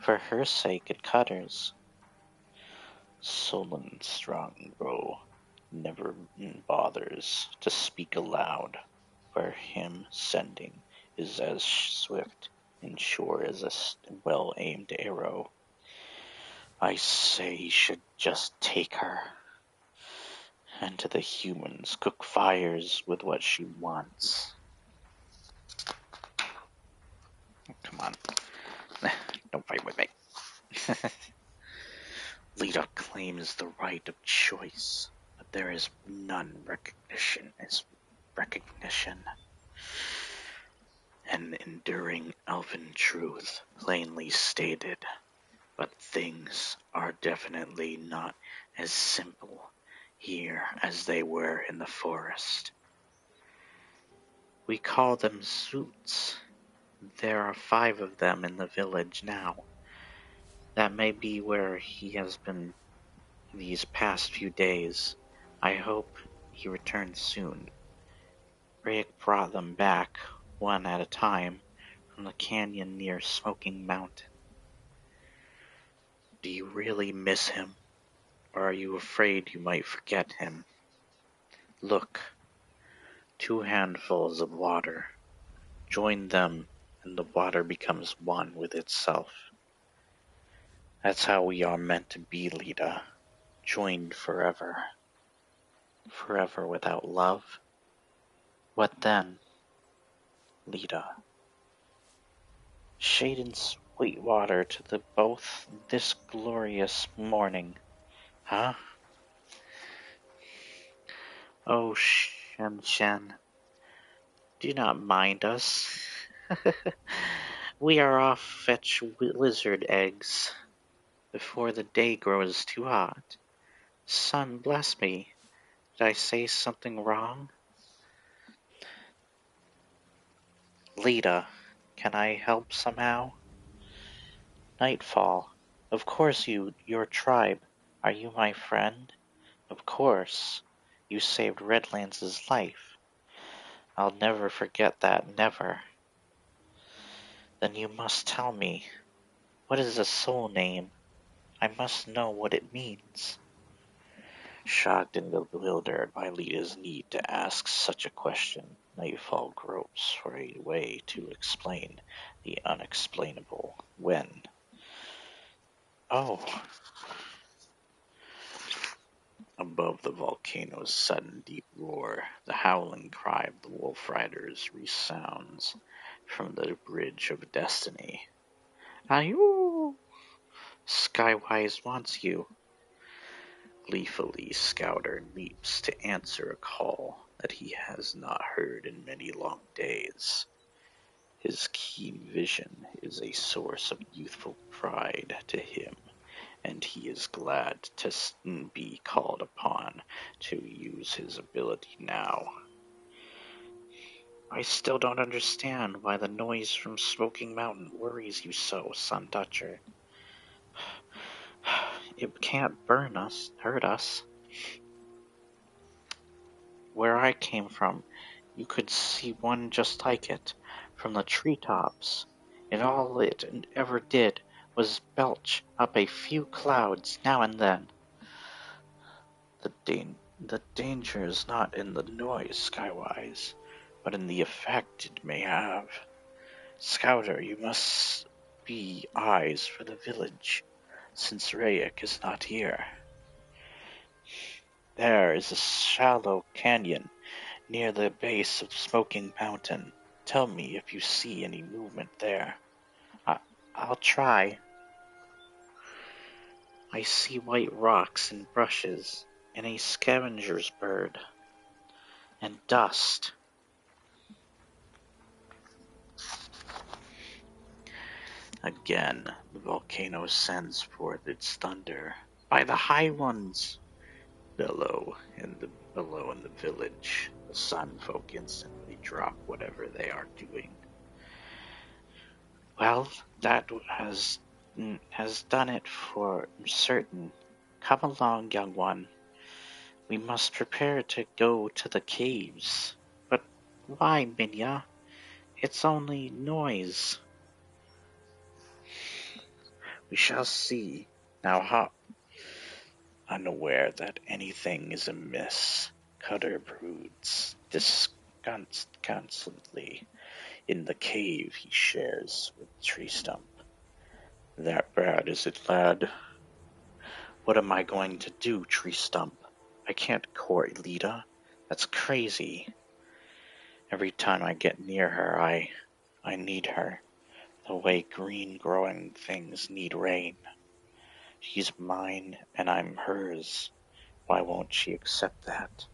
For her sake and Cutter's. Sullen Strongbow never bothers to speak aloud. For him sending is as swift and sure as a well-aimed arrow. I say he should just take her. And to the humans cook fires with what she wants. Come on. Don't fight with me. Lita claims the right of choice, but there is none recognition as recognition. An enduring elfin truth, plainly stated, but things are definitely not as simple here as they were in the forest. We call them suits. There are 5 of them in the village now. That may be where he has been these past few days. I hope he returns soon. Rick brought them back, one at a time, from the canyon near Smoking Mountain. Do you really miss him, or are you afraid you might forget him? Look, 2 handfuls of water. Join them, and the water becomes one with itself. That's how we are meant to be, Lita, joined forever. Forever without love? What then, Lita? Shade and sweet water to the both this glorious morning, huh? Oh, Shen, do not mind us. We are off fetch lizard eggs before the day grows too hot. Son, bless me. Did I say something wrong? Lita, can I help somehow? Nightfall. Of course your tribe. Are you my friend? Of course. You saved Redlance's life. I'll never forget that, never. Then you must tell me. What is a soul name? I must know what it means. Shocked and bewildered by Lita's need to ask such a question, Nightfall gropes for a way to explain the unexplainable. When? Oh! Above the volcano's sudden deep roar, the howling cry of the wolf riders resounds from the bridge of destiny. Ayoo! Skywise wants you. Gleefully, Scouter leaps to answer a call that he has not heard in many long days. His keen vision is a source of youthful pride to him, and he is glad to be called upon to use his ability now. I still don't understand why the noise from Smoking Mountain worries you so, Sun Dutcher. It can't hurt us. Where I came from, you could see one just like it, from the treetops, and all it ever did was belch up a few clouds now and then. The danger is not in the noise, Skywise, but in the effect it may have. Scouter, you must be eyes for the village, since Rayek is not here. There is a shallow canyon near the base of Smoking Mountain. Tell me if you see any movement there. I'll try. I see white rocks and brushes, and a scavenger's bird, and dust. Again, the volcano sends forth its thunder. By the high ones! Below in the village, the sun folk instantly drop whatever they are doing. Well, that has done it for certain. Come along, young one. We must prepare to go to the caves. But why, Minya? It's only noise. We shall see. Now hop. Unaware that anything is amiss, Cutter broods disconsolately in the cave he shares with Tree Stump. That bad, is it, lad? What am I going to do, Tree Stump? I can't court Lita. That's crazy. Every time I get near her, I need her. The way green growing things need rain. She's mine and I'm hers. Why won't she accept that?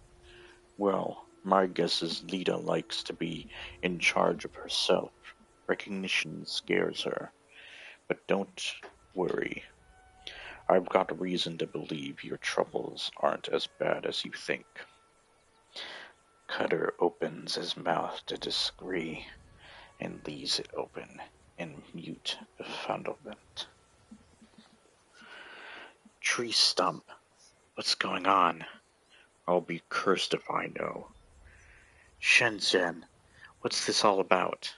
Well, my guess is Lita likes to be in charge of herself. Recognition scares her. But don't worry. I've got a reason to believe your troubles aren't as bad as you think. Cutter opens his mouth to disagree and leaves it open in mute befuddlement. Tree Stump, what's going on? I'll be cursed if I know. Shenzhen, what's this all about?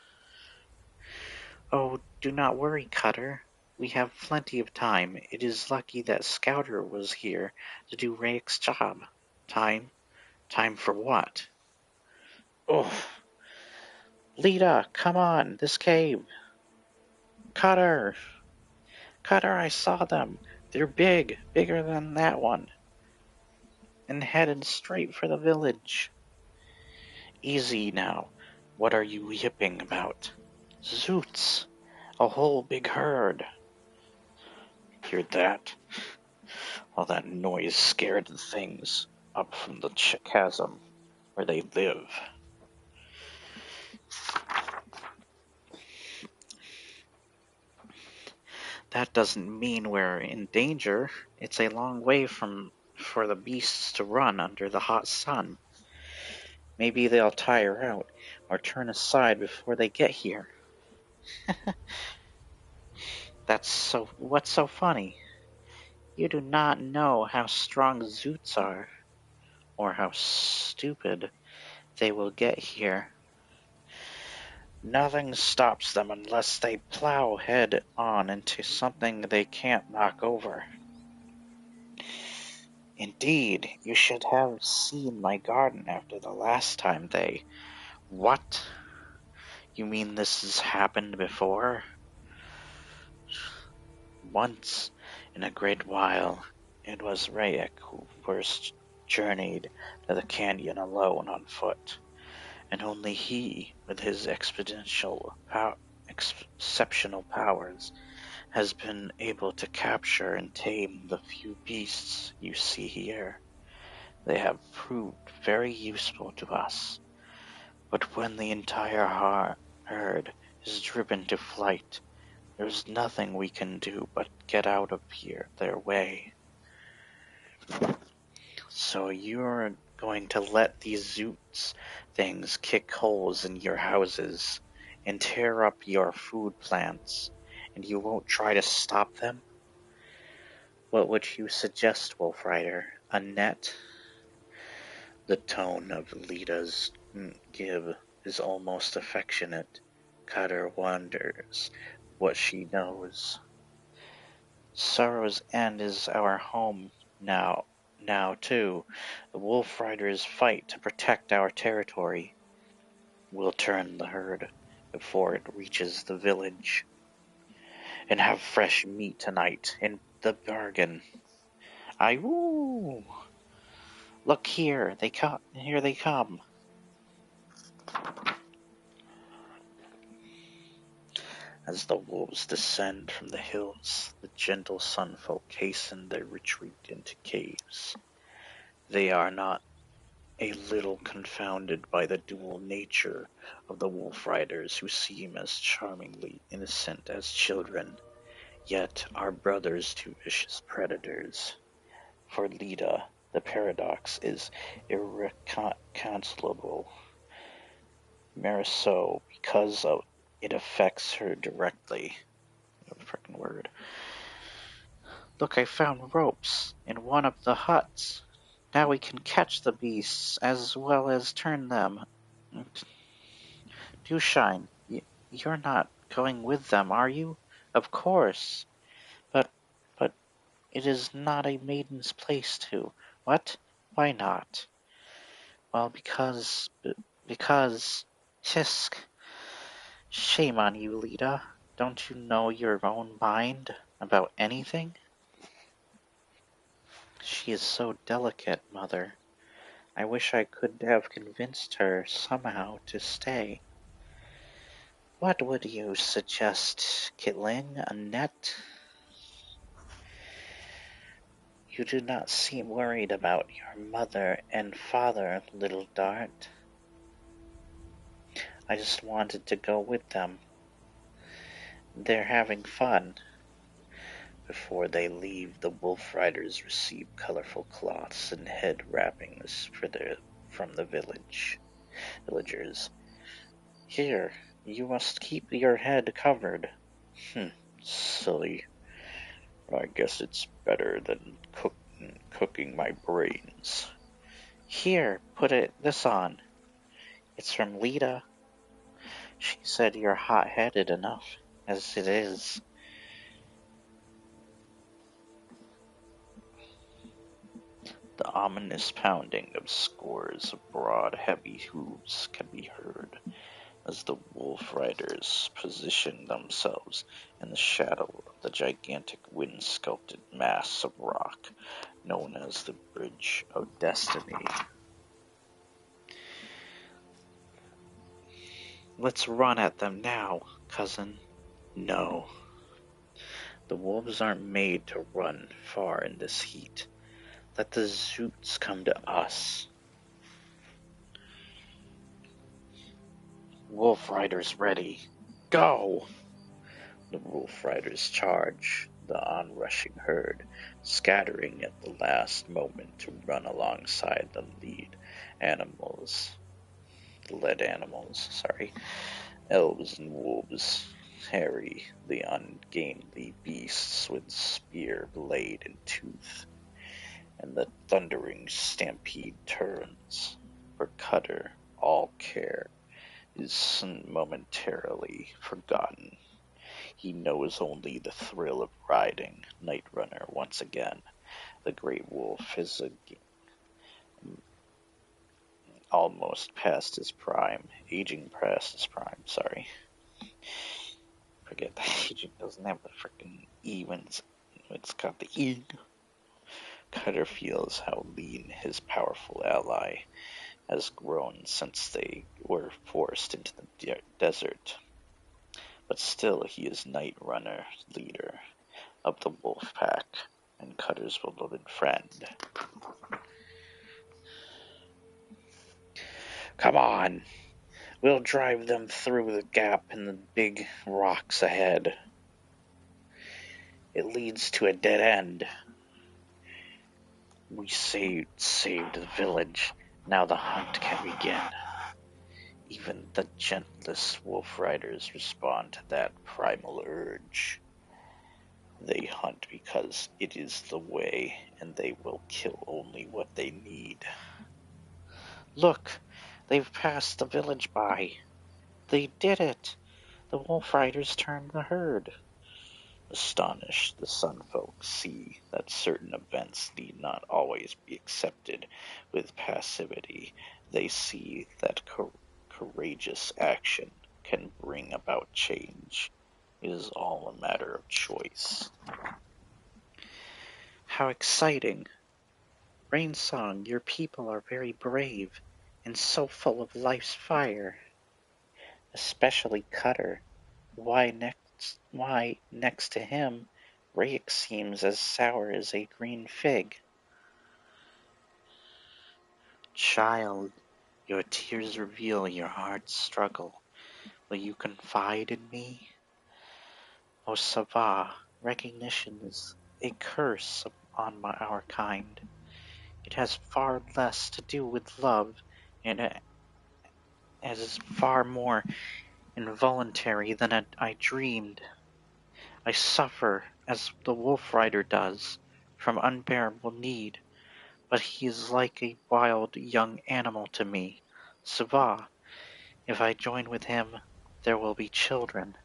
Oh, do not worry, Cutter. We have plenty of time. It is lucky that Scouter was here to do Rayek's job. Time? Time for what? Oh, Lita, come on, this cave. Cutter! Cutter, I saw them. They're big, bigger than that one, and headed straight for the village. Easy now. What are you yipping about? Zoots! A whole big herd. Hear that? All that noise scared the things up from the chasm where they live. That doesn't mean we're in danger. It's a long way for the beasts to run under the hot sun. Maybe they'll tire out or turn aside before they get here. What's so funny? You do not know how strong Zoots are, or how stupid they will get here. Nothing stops them unless they plow head on into something they can't knock over. Indeed, you should have seen my garden after the last time they... What? You mean this has happened before? Once in a great while, it was Rayek who first journeyed to the canyon alone on foot, and only he, with his exceptional powers, has been able to capture and tame the few beasts you see here. They have proved very useful to us, but when the entire herd is driven to flight, there's nothing we can do but get out of here their way. So you're going to let these Zoots things kick holes in your houses and tear up your food plants, and you won't try to stop them? What would you suggest, Wolfrider? A net? The tone of Lita's give is almost affectionate. Cutter wonders what she knows. Sorrow's End is our home now too. The Wolfriders fight to protect our territory. We'll turn the herd before it reaches the village, and have fresh meat tonight in the bargain. Woo! Look here, here they come. As the wolves descend from the hills, the gentle sunfolk hasten their retreat into caves. They are not a little confounded by the dual nature of the wolf riders, who seem as charmingly innocent as children, yet are brothers to vicious predators. For Lita, the paradox is irreconcilable. Marisol, because it affects her directly. Frickin' word. Look, I found ropes in one of the huts. Now we can catch the beasts as well as turn them. Do shine. You're not going with them, are you? Of course. But it is not a maiden's place to. What? Why not? Well, because... Tisk. Shame on you, Lita. Don't you know your own mind about anything? She is so delicate, Mother. I wish I could have convinced her somehow to stay. What would you suggest, Kitling? A net? You do not seem worried about your mother and father, little Dart. I just wanted to go with them. They're having fun. Before they leave, the wolf riders receive colorful cloths and head wrappings from the villagers. Here, you must keep your head covered. Silly. I guess it's better than cooking my brains. Here, put this on. It's from Lita. She said you're hot-headed enough as it is. The ominous pounding of scores of broad, heavy hooves can be heard as the wolf riders position themselves in the shadow of the gigantic wind-sculpted mass of rock known as the Bridge of Destiny. Let's run at them now, cousin. No. The wolves aren't made to run far in this heat. Let the Zoots come to us. Wolf riders ready. Go! The wolf riders charge the onrushing herd, scattering at the last moment to run alongside the led animals, elves and wolves harry the ungainly beasts with spear, blade, and tooth, and the thundering stampede turns. For Cutter, all care is momentarily forgotten. He knows only the thrill of riding Night Runner once again. The great wolf is almost past his prime, aging past his prime, sorry. Forget that aging doesn't have the freaking E when it's got the E. Cutter feels how lean his powerful ally has grown since they were forced into the desert. But still he is Night Runner, leader of the wolf pack, and Cutter's beloved friend. Come on! We'll drive them through the gap in the big rocks ahead. It leads to a dead end. We saved the village. Now the hunt can begin. Even the gentlest wolf riders respond to that primal urge. They hunt because it is the way, and they will kill only what they need. Look! They've passed the village by. They did it! The wolf riders turned the herd. Astonished, the Sun Folk see that certain events need not always be accepted with passivity. They see that courageous action can bring about change. It is all a matter of choice. How exciting! Rainsong, your people are very brave and so full of life's fire. Especially Cutter. Why next to him, Rayek seems as sour as a green fig. Child, your tears reveal your heart's struggle. Will you confide in me? O Sava, recognition is a curse on our kind. It has far less to do with love, and it is far more involuntary than I dreamed. I suffer, as the wolf rider does, from unbearable need, but he is like a wild young animal to me. Sava, if I join with him, there will be children.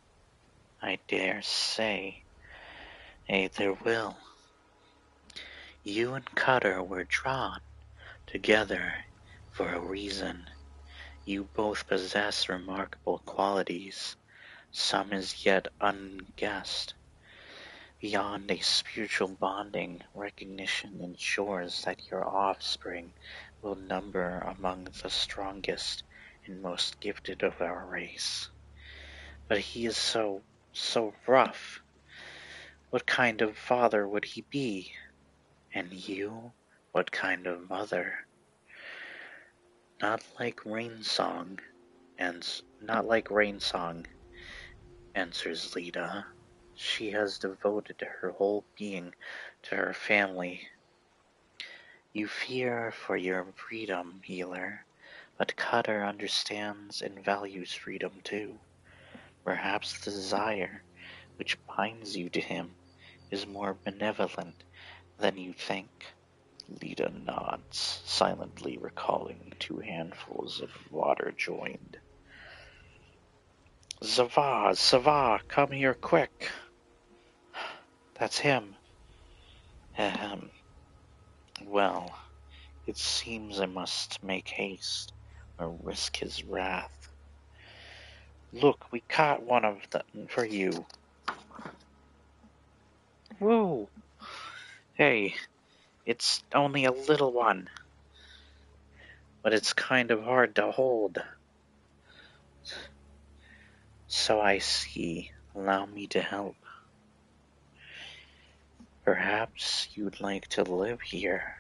I dare say. There will. You and Cutter were drawn together for a reason. You both possess remarkable qualities, some as yet unguessed. Beyond a spiritual bonding, recognition ensures that your offspring will number among the strongest and most gifted of our race. But he is so rough. What kind of father would he be? And you, what kind of mother? Not like Rainsong, answers Lita. She has devoted her whole being to her family. You fear for your freedom, healer, but Cutter understands and values freedom too. Perhaps the desire which binds you to him is more benevolent than you think. Lita nods, silently recalling 2 handfuls of water joined. Zava, come here quick. That's him. Ahem. Well, it seems I must make haste or risk his wrath. Look, we caught one of them for you. Woo! Hey, it's only a little one, but it's kind of hard to hold. So I see. Allow me to help. Perhaps you'd like to live here.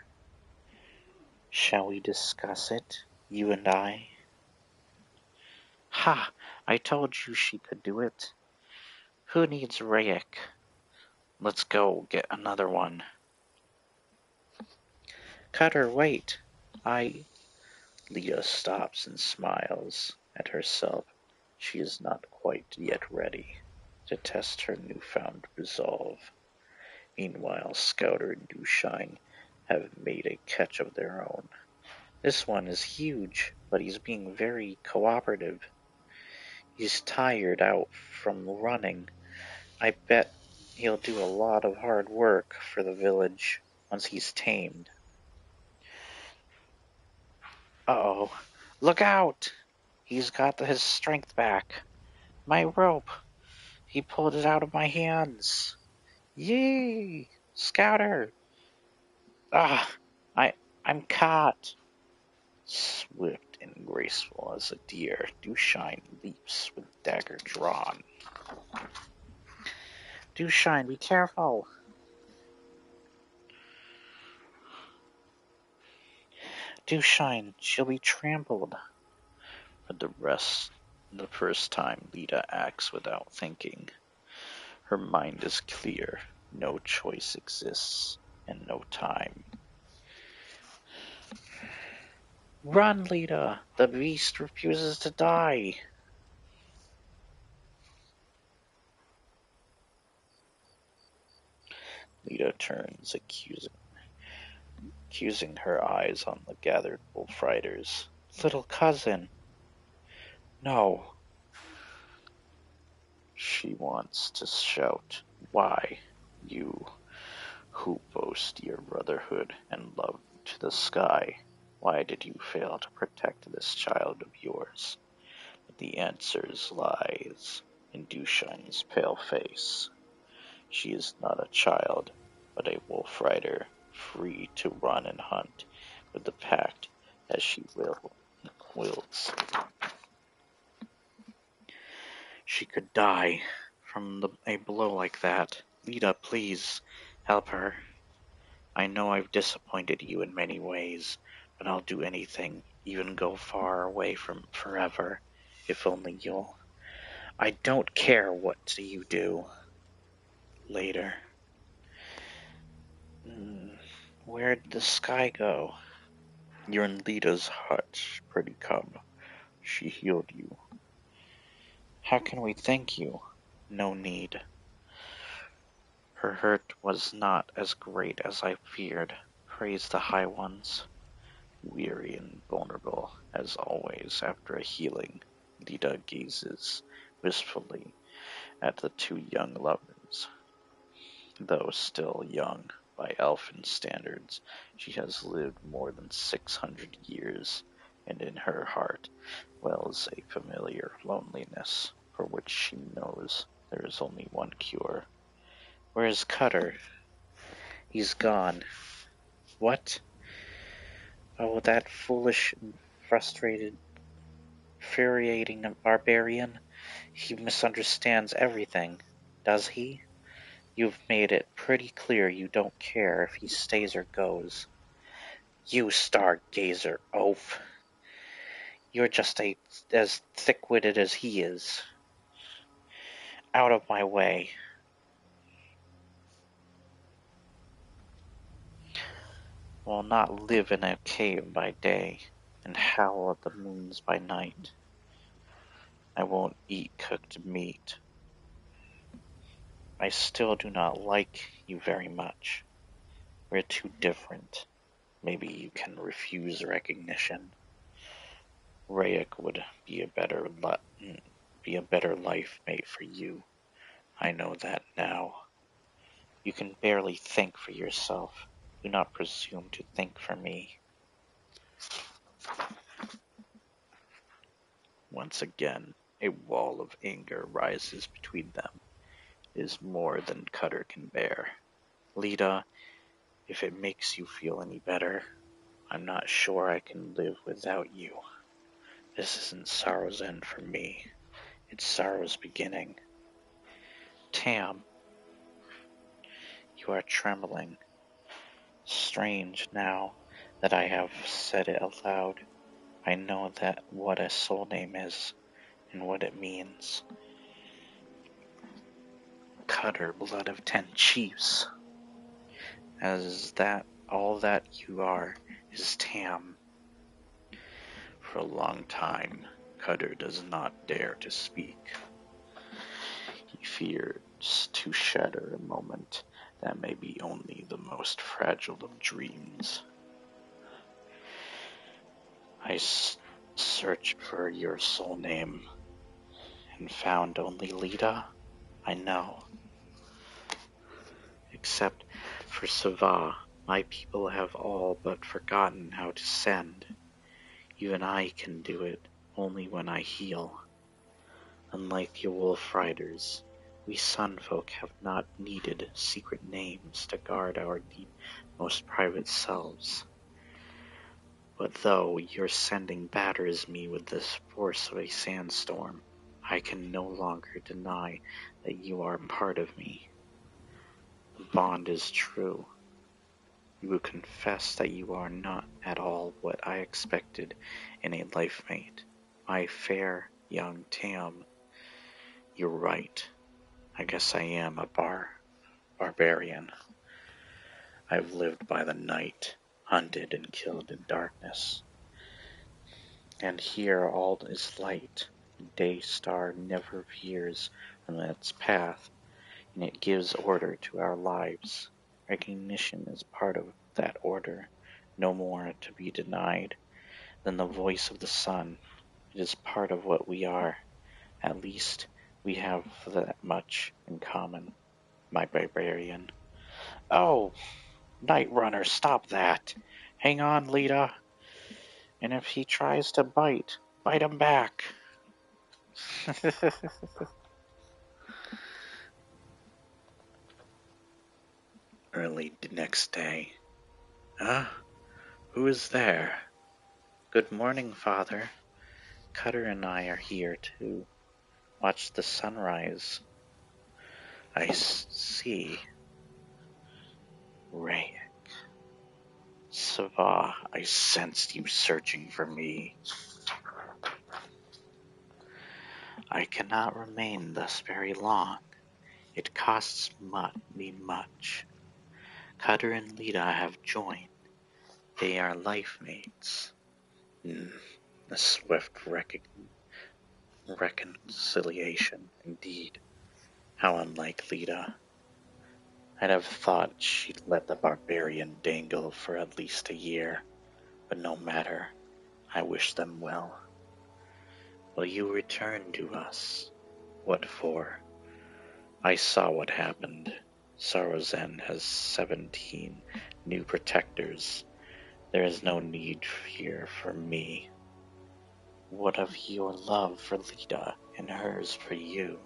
Shall we discuss it, you and I? Ha! I told you she could do it. Who needs Rayek? Let's go get another one. Cutter, wait. Leah stops and smiles at herself. She is not quite yet ready to test her newfound resolve. Meanwhile, Scouter and Dushine have made a catch of their own. This one is huge, but he's being very cooperative. He's tired out from running. I bet he'll do a lot of hard work for the village once he's tamed. Uh-oh. Look out! He's got his strength back. My rope! He pulled it out of my hands. Yee! Scouter! Ah! I'm caught. Swift and graceful as a deer, Dushine leaps with dagger drawn. Dushine, be careful! Dushine, she'll be trampled. For the first time, Lita acts without thinking. Her mind is clear. No choice exists, and no time. Run, Lita! The beast refuses to die! Lita turns, accusing her eyes on the gathered bullfighters. Little cousin! No! She wants to shout. Why, you who boast your brotherhood and love to the sky, why did you fail to protect this child of yours? But the answer lies in Dushine's pale face. She is not a child, but a wolf rider, free to run and hunt with the pack as she wills. She could die from a blow like that. Lita, please, help her. I know I've disappointed you in many ways, but I'll do anything, even go far away from forever, if only you'll. I don't care what you do. Later. Where'd the sky go? You're in Lita's hut, pretty cub. She healed you. How can we thank you? No need. Her hurt was not as great as I feared. Praise the High Ones. Weary and vulnerable, as always after a healing, Lita gazes wistfully at the two young lovers. Though still young by elfin standards, she has lived more than 600 years, and in her heart wells a familiar loneliness, for which she knows there is only one cure. Where is Cutter? He's gone. What? Oh, that foolish and frustrated, infuriating barbarian. He misunderstands everything, does he? You've made it pretty clear you don't care if he stays or goes. You stargazer oaf. You're just as thick-witted as he is. Out of my way. Will not live in a cave by day and howl at the moons by night. I won't eat cooked meat. I still do not like you very much. We're too different. Maybe you can refuse recognition. Rayek would be a better be a better life mate for you. I know that now. You can barely think for yourself. Do not presume to think for me. Once again, a wall of anger rises between them. It is more than Cutter can bear. Lita, if it makes you feel any better, I'm not sure I can live without you. This isn't sorrow's end for me. It's sorrow's beginning. Tam, you are trembling. Strange now that I have said it aloud. I know that what a soul name is and what it means. Cutter, blood of 10 chiefs. As that all that you are is Tam. For a long time, Cutter does not dare to speak. He fears to shatter a moment that may be only the most fragile of dreams. I searched for your soul name and found only Lita. I know. Except for Sava, my people have all but forgotten how to send. Even I can do it only when I heal. Unlike the wolf riders, we sun folk have not needed secret names to guard our deep, most private selves. But though your sending batters me with the force of a sandstorm, I can no longer deny that you are part of me. The bond is true. You will confess that you are not at all what I expected in a life mate. My fair young Tam, you're right. I guess I am a barbarian. I've lived by the night, hunted and killed in darkness. And here all is light. The day star never veers from its path, and it gives order to our lives. Recognition is part of that order, no more to be denied than the voice of the sun. It is part of what we are. At least we have that much in common, my barbarian. Oh, Night Runner, stop that! Hang on, Lita! And if he tries to bite him back! Early the next day. Huh? Who is there? Good morning, Father. Cutter and I are here to watch the sunrise. I see. Ray. Sava, I sensed you searching for me. I cannot remain thus very long. It costs me much. Cutter and Lita have joined. They are life mates. A swift reconciliation, indeed. How unlike Lita. I'd have thought she'd let the barbarian dangle for at least a year, but no matter. I wish them well. Will you return to us? What for? I saw what happened. Sorrow's End has 17 new protectors. There is no need here for me. What of your love for Lita and hers for you?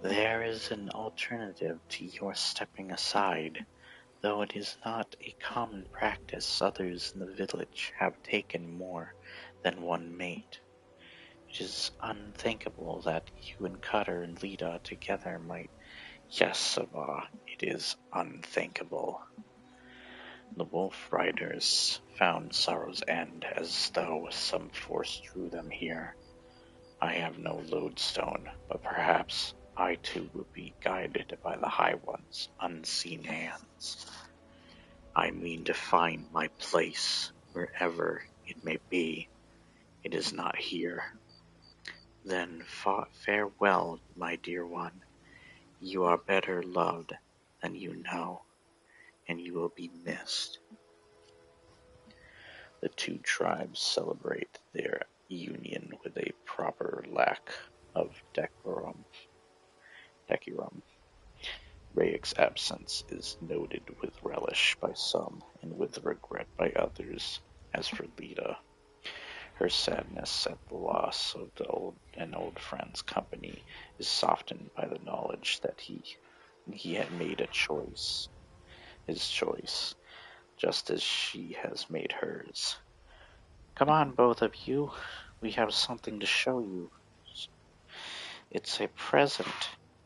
There is an alternative to your stepping aside. Though it is not a common practice, others in the village have taken more than one mate. It is unthinkable that you and Cutter and Lita together might. Yes, Sava, it is unthinkable. The wolf riders found Sorrow's End as though some force drew them here. I have no lodestone, but perhaps I too will be guided by the High One's unseen hands. I mean to find my place, wherever it may be. It is not here. Then farewell, my dear one. You are better loved than you know, and you will be missed. The two tribes celebrate their union with a proper lack of decorum. Rayek's absence is noted with relish by some and with regret by others. As for Lita, her sadness at the loss of an old friend's company is softened by the knowledge that he had made his choice, just as she has made hers. Come on, both of you. We have something to show you. It's a present.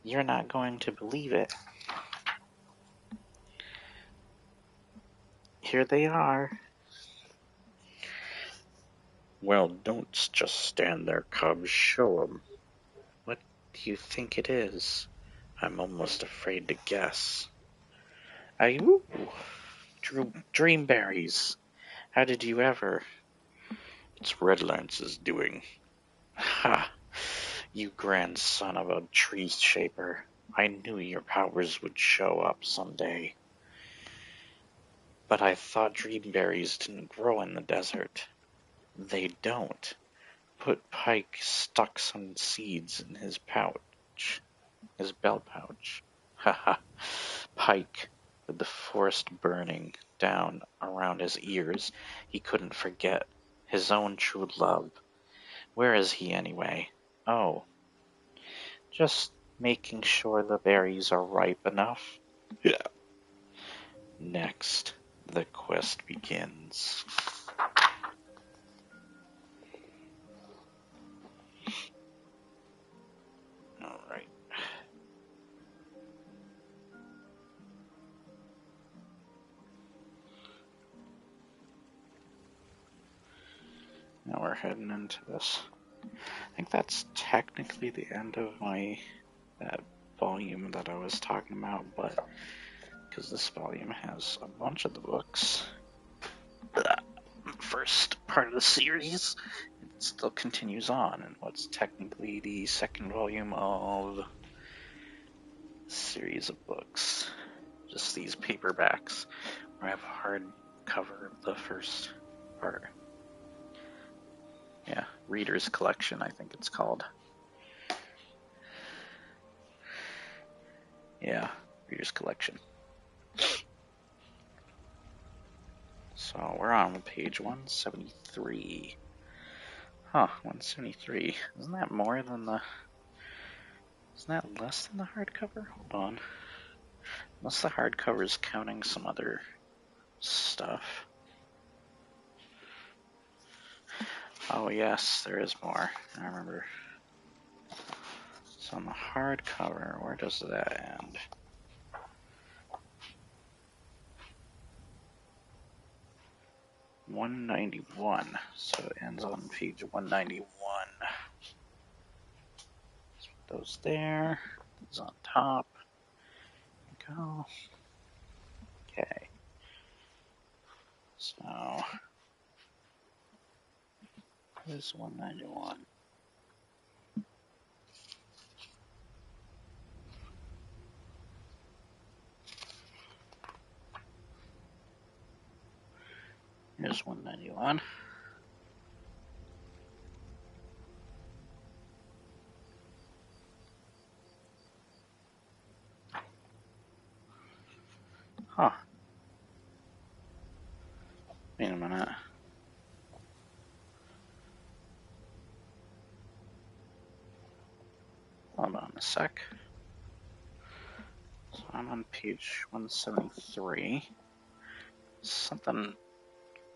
You're not going to believe it. Here they are. Well, don't just stand there, cubs. Show 'em. What do you think it is? I'm almost afraid to guess. Ooh, dreamberries. How did you ever? It's Redlance's doing. Ha! You grandson of a tree shaper. I knew your powers would show up someday. But I thought dreamberries didn't grow in the desert. They don't. Pike stuck some seeds in his belt pouch. Ha! Pike, with the forest burning down around his ears, he couldn't forget his own true love. Where is he anyway? Oh, just making sure the berries are ripe enough. Yeah. Next, the quest begins. Alright. Now we're heading into this. I think that's technically the end of that volume that I was talking about, but because this volume has a bunch of the books, first part of the series, it still continues on in what's technically the second volume of a series of books. Just these paperbacks where I have a hard cover of the first part. Yeah, Reader's Collection, I think it's called. Yeah, Reader's Collection. So we're on page 173. Huh, 173. Isn't that more than the... Isn't that less than the hardcover? Hold on. Unless the hardcover is counting some other stuff. Oh yes, there is more. I remember. So on the hardcover, where does that end? $191. So it ends on page 191. Let's put those there. Those on top. There we go. Okay. So there's 191. Here's 191. Huh. Wait a minute. Hold on a sec. So I'm on page 173. Something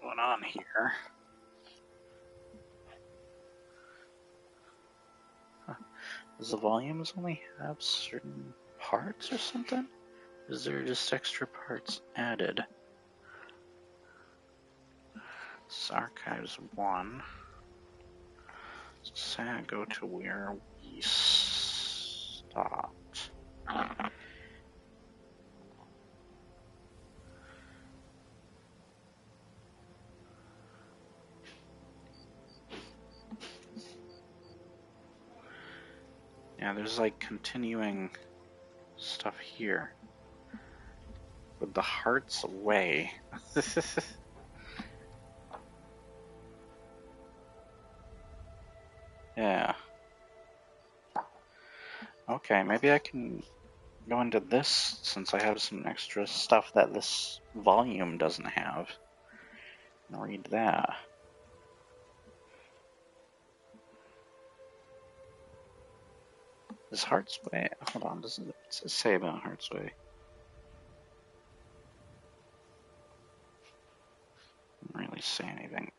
going on here. Huh. Does the volumes only have certain parts or something? Is there just extra parts added? This is Archives 1. So say I go to where we stopped. Yeah, there's like continuing stuff here. With the hearts away. Yeah. Okay, maybe I can go into this since I have some extra stuff that this volume doesn't have. And read that. Is Heart's Way? Hold on, what's it say about Heart's Way? Doesn't really say anything.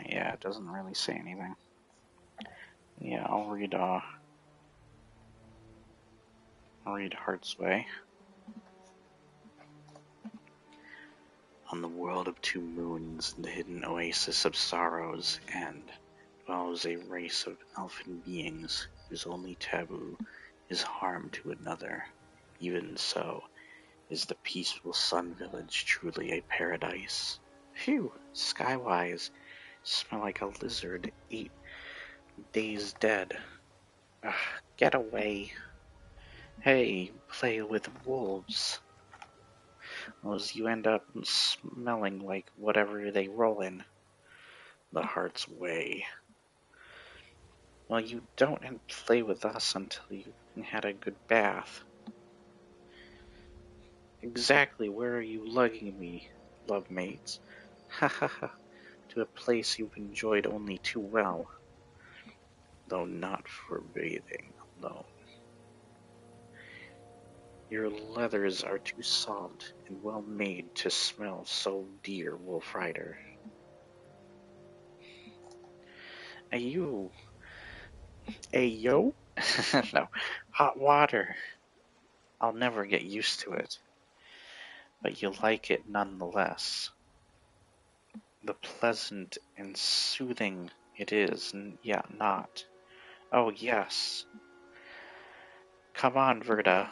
Yeah, it doesn't really say anything. Yeah, I'll read Heart's Way. On the world of two moons, the hidden oasis of sorrows, and dwells a race of elfin beings whose only taboo is harm to another. Even so, is the peaceful sun village truly a paradise? Phew, skywise, smell like a lizard 8 days dead. Ugh, get away. Hey, play with wolves. As you end up smelling like whatever they roll in. The Heart's Way. Well, you don't play with us until you've had a good bath. Exactly where are you lugging me, love mates? Ha ha ha. To a place you've enjoyed only too well, though not for bathing alone. Your leathers are too soft and well made to smell so dear, Wolf Rider. Ayo. Ayo? No. Hot water. I'll never get used to it. But you like it nonetheless. The pleasant and soothing it is, yet not. Oh, yes. Come on, Verda.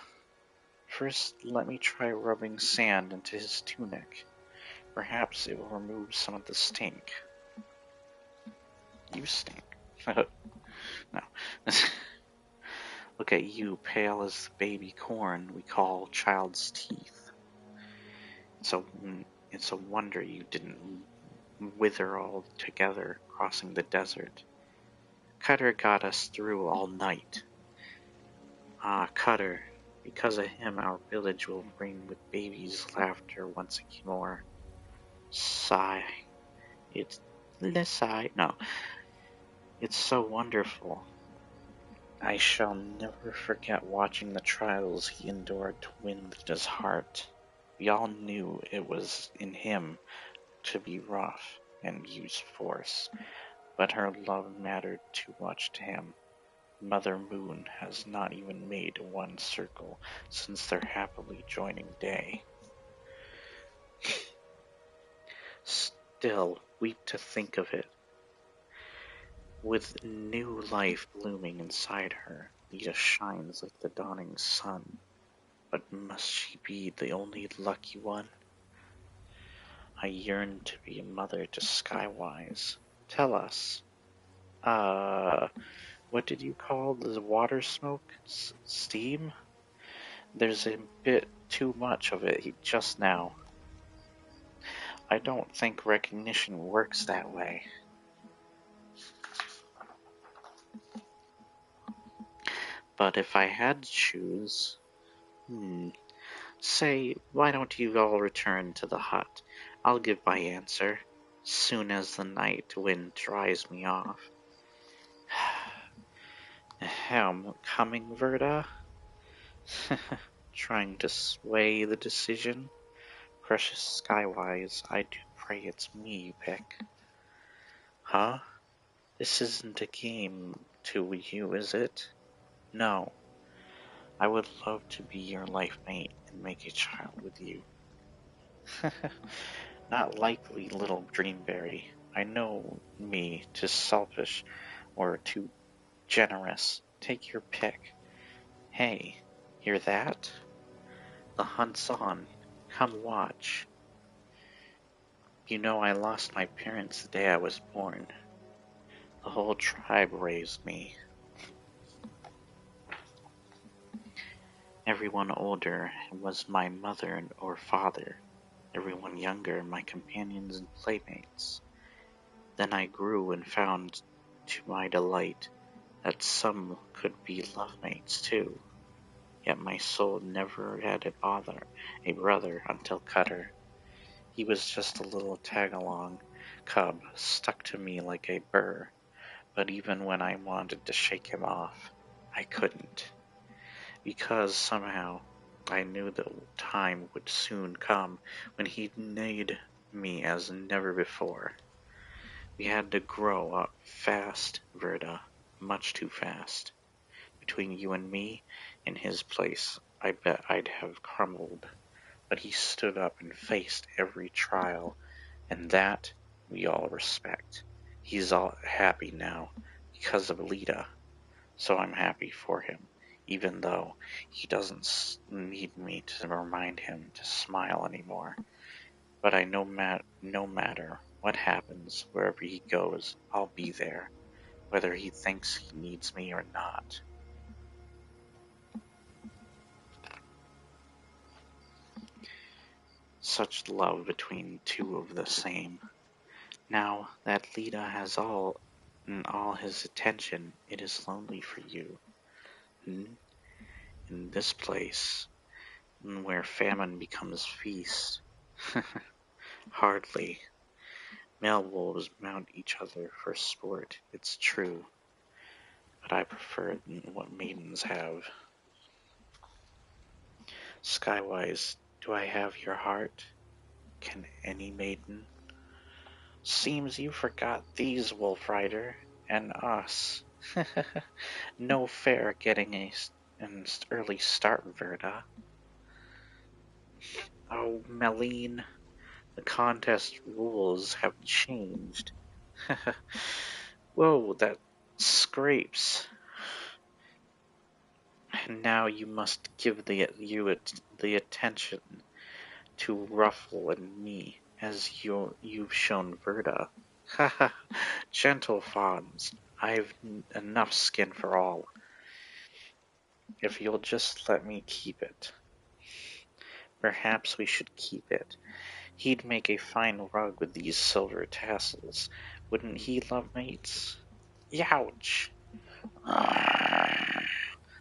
First, let me try rubbing sand into his tunic. Perhaps it will remove some of the stink. You stink. No. Look at you, pale as the baby corn we call child's teeth. It's a wonder you didn't wither altogether crossing the desert. Cutter got us through all night. Ah, Cutter, because of him our village will ring with babies' laughter once more. Sigh. It's sigh. No. It's so wonderful. I shall never forget watching the trials he endured to win Lita's heart. We all knew it was in him to be rough and use force, but her love mattered too much to him. Mother Moon has not even made one circle since their happily joining day. Still, weep to think of it. With new life blooming inside her, Lita shines like the dawning sun. But must she be the only lucky one? I yearn to be a mother to Skywise. Tell us, what did you call the water smoke? Steam? There's a bit too much of it just now. I don't think recognition works that way. But if I had to choose, say, why don't you all return to the hut? I'll give my answer, soon as the night wind dries me off. Coming, Verda? Trying to sway the decision? Precious Skywise, I do pray it's me you pick. Huh? This isn't a game to you, is it? No. I would love to be your life mate and make a child with you. Not likely, little Dreamberry. I know me, 'tis selfish or too generous. Take your pick. Hey, hear that? The hunt's on. Come watch. You know I lost my parents the day I was born. The whole tribe raised me. Everyone older was my mother or father. Everyone younger my companions and playmates. Then I grew and found, to my delight, that some could be love-mates too. Yet my soul never had a brother until Cutter. He was just a little tag-along cub stuck to me like a burr, but even when I wanted to shake him off, I couldn't, because somehow I knew the time would soon come when he'd need me as never before. We had to grow up fast, Verda, much too fast. Between you and me, in his place, I bet I'd have crumbled. But he stood up and faced every trial, and that we all respect. He's all happy now because of Lita, so I'm happy for him, even though he doesn't need me to remind him to smile anymore. But I know no matter what happens, wherever he goes, I'll be there, whether he thinks he needs me or not. Such love between two of the same. Now that Lita has all his attention, it is lonely for you. In this place, where famine becomes feast. Hardly. Male wolves mount each other for sport, it's true, but I prefer what maidens have. Skywise, do I have your heart? Can any maiden? Seems you forgot these, Wolf Rider, and us. No fair getting an early start, Verda. Oh, Meline, the contest rules have changed. Whoa, that scrapes. And now you must give the attention to Ruffle and me, as you've shown Verda. Ha! Gentle fawns, I've enough skin for all. If you'll just let me keep it. Perhaps we should keep it. He'd make a fine rug with these silver tassels. Wouldn't he, love mates? Youch!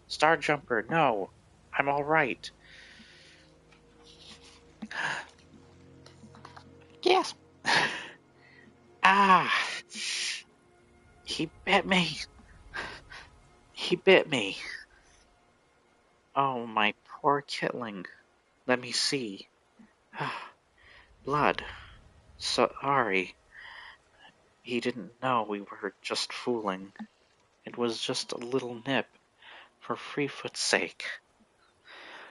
Star Jumper, no! I'm all right. Yes. Ah! He bit me. He bit me. Oh, my poor kitling. Let me see. Blood. Sorry. He didn't know we were just fooling. It was just a little nip, for Freefoot's sake.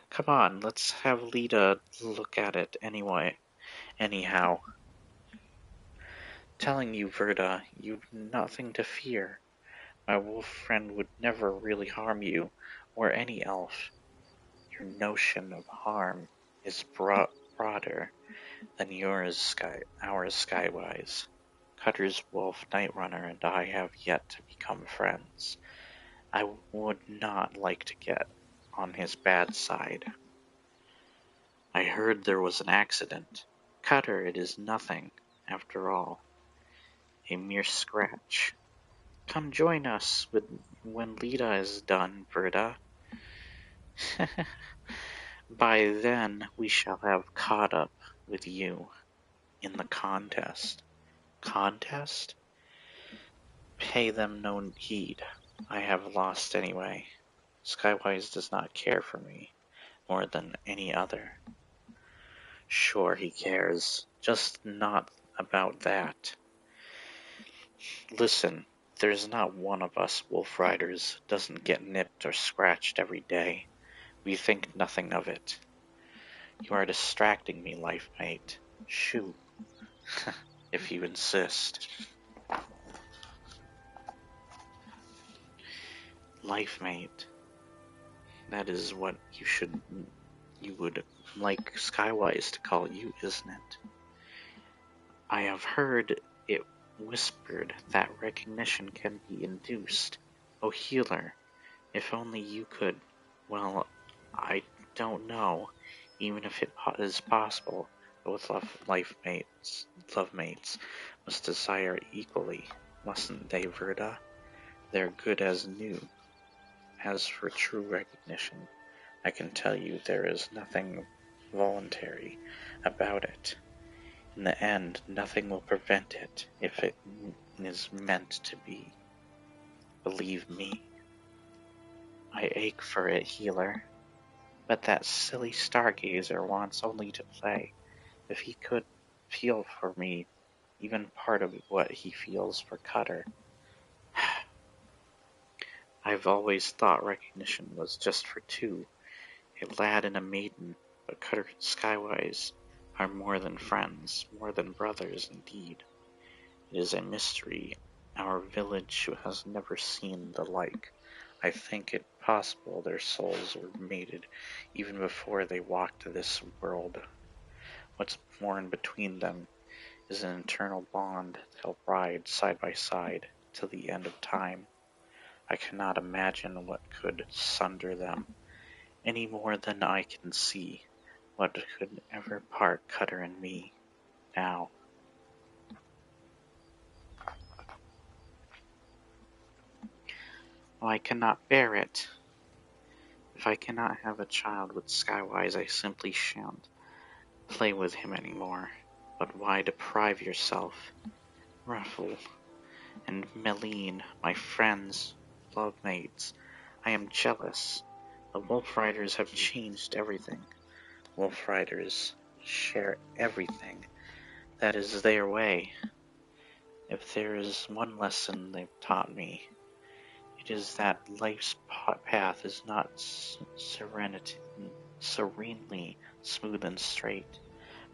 Come on, let's have Lita look at it anyhow. Telling you, Verda, you've nothing to fear. My wolf friend would never really harm you, or any elf. Your notion of harm is broader than ours, Skywise. Cutter's wolf Nightrunner and I have yet to become friends. I would not like to get on his bad side. I heard there was an accident. Cutter, it is nothing, after all. A mere scratch. Come join us when Lita is done, Verda. By then we shall have caught up with you in the contest. Contest? Pay them no heed. I have lost anyway. Skywise does not care for me more than any other. Sure he cares, just not about that. Listen, there's not one of us wolf riders doesn't get nipped or scratched every day. We think nothing of it. You are distracting me, life mate. Shoo, if you insist. Life mate. That is what you would like Skywise to call you, isn't it? I have heard it whispered that recognition can be induced. Oh, healer, if only you could, well, I don't know. Even if it is possible, both love mates must desire equally, mustn't they, Verda? They're good as new. As for true recognition, I can tell you there is nothing voluntary about it. In the end, nothing will prevent it if it is meant to be. Believe me, I ache for it, healer. But that silly stargazer wants only to play. If he could feel for me even part of what he feels for Cutter. I've always thought recognition was just for two, a lad and a maiden, but Cutter and Skywise are more than friends, more than brothers indeed. It is a mystery our village has never seen the like. I think it possible their souls were mated even before they walked this world. What's born between them is an eternal bond they'll ride side by side till the end of time. I cannot imagine what could sunder them, any more than I can see what could ever part Cutter and me now. Oh, I cannot bear it. If I cannot have a child with Skywise, I simply shan't play with him any more. But why deprive yourself? Ruffle and Meline, my friends, love mates, I am jealous. The Wolf Riders have changed everything. Wolf Riders share everything. That is their way. If there is one lesson they've taught me, it is that life's path is not serenely smooth and straight,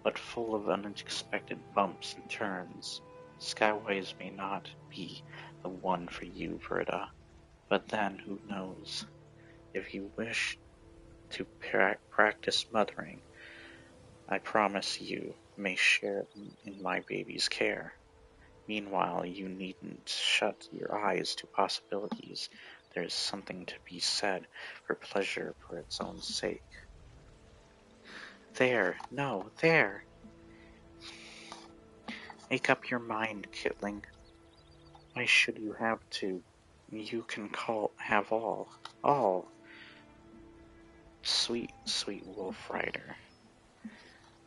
but full of unexpected bumps and turns. Skywise may not be the one for you, Verda, but then who knows? If you wish to practice mothering, I promise you may share in my baby's care. Meanwhile, you needn't shut your eyes to possibilities. There is something to be said for pleasure for its own sake. There, no, there. Make up your mind, Kitling. Why should you have to? You can have all. Sweet, sweet Wolf Rider.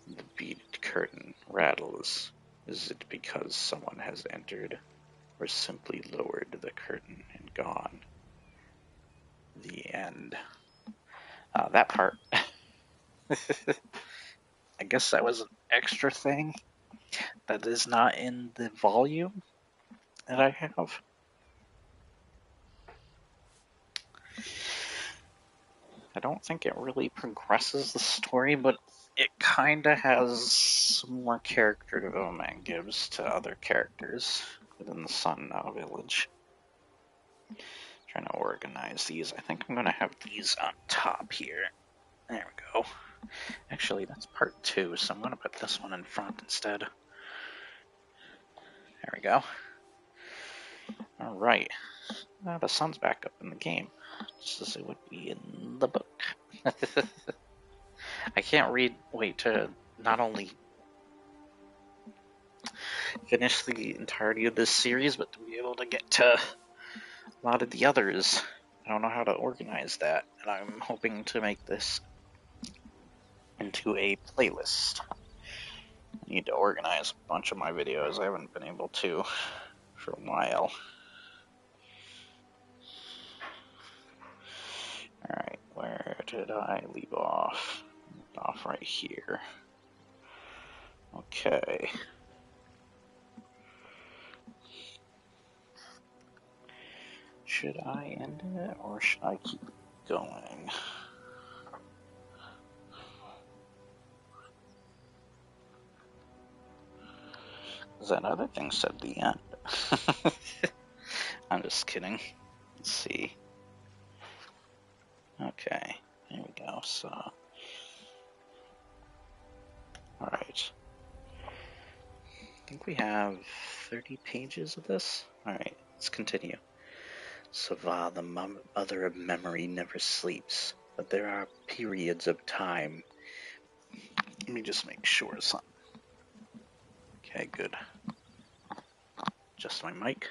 The beaded curtain rattles. Is it because someone has entered, or simply lowered the curtain and gone? The end. That part. I guess that was an extra thing that is not in the volume that I have. I don't think it really progresses the story, but it kind of has some more character development it gives to other characters within the Sun Now village. Trying to organize these. I think I'm going to have these on top here. There we go. Actually, that's part 2, so I'm going to put this one in front instead. There we go. Alright. Now the sun's back up in the game, just as it would be in the book. I can't wait to not only finish the entirety of this series, but to be able to get to a lot of the others. I don't know how to organize that, and I'm hoping to make this into a playlist. I need to organize a bunch of my videos. I haven't been able to for a while. Alright, where did I leave off? Off right here. Okay. Should I end it, or should I keep going? Because that other thing said the end. I'm just kidding. Let's see. Okay, there we go. So, alright. I think we have 30 pages of this. Alright, let's continue. Sava, the mother of memory, never sleeps. but there are periods of time. Let me just make sure something. Okay, good. Just my mic.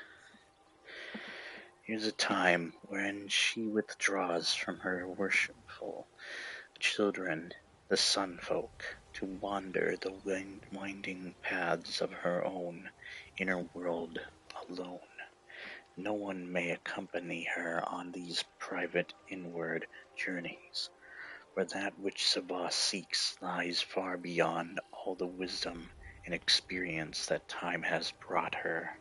Here's a time when she withdraws from her worshipful children, the sun folk, to wander the winding paths of her own inner world alone. No one may accompany her on these private inward journeys, for that which Sabah seeks lies far beyond all the wisdom and experience that time has brought her.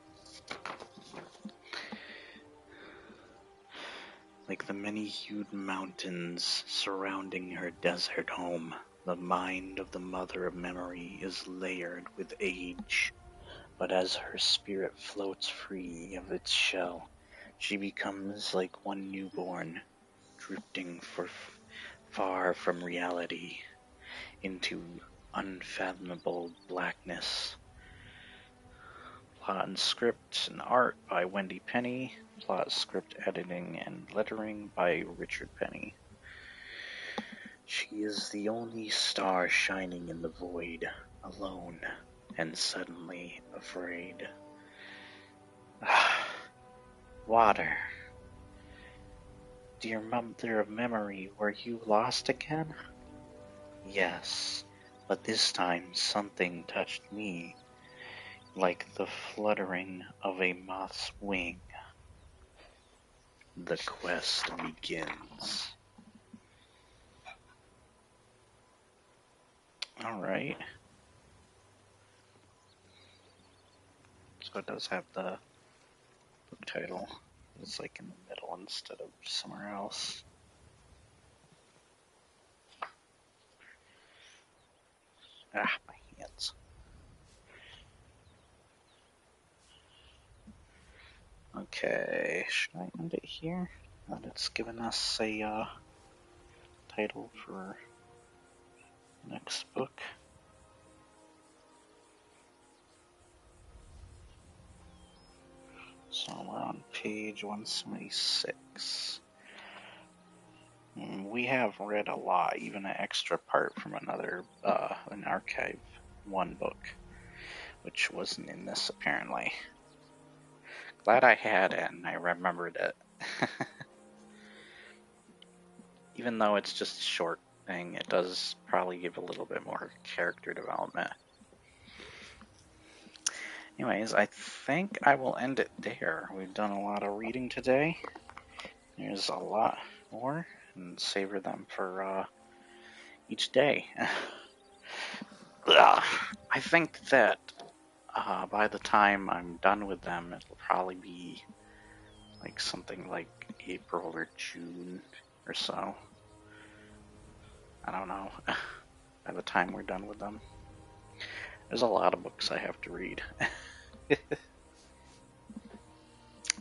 Like the many-hued mountains surrounding her desert home, the mind of the mother of memory is layered with age. But as her spirit floats free of its shell, she becomes like one newborn, drifting far from reality into unfathomable blackness. Plot and script and art by Wendy Penny. Plot, script, editing, and lettering by Richard Penny. She is the only star shining in the void, alone and suddenly afraid. Water. Dear mother of memory, were you lost again? Yes, but this time something touched me, like the fluttering of a moth's wing. The quest begins. Alright. So it does have the book title. It's like in the middle instead of somewhere else. Ah, my hands. Okay, should I end it here? And it's given us a title for the next book. So we're on page 176. We have read a lot, even an extra part from another, an Archive 1 book, which wasn't in this apparently. Glad I had it and I remembered it. Even though it's just a short thing, it does probably give a little bit more character development. Anyways, I think I will end it there. We've done a lot of reading today. There's a lot more, and savor them for each day. I think that by the time I'm done with them, it'll probably be like something like April or June or so. I don't know. By the time we're done with them. There's a lot of books I have to read.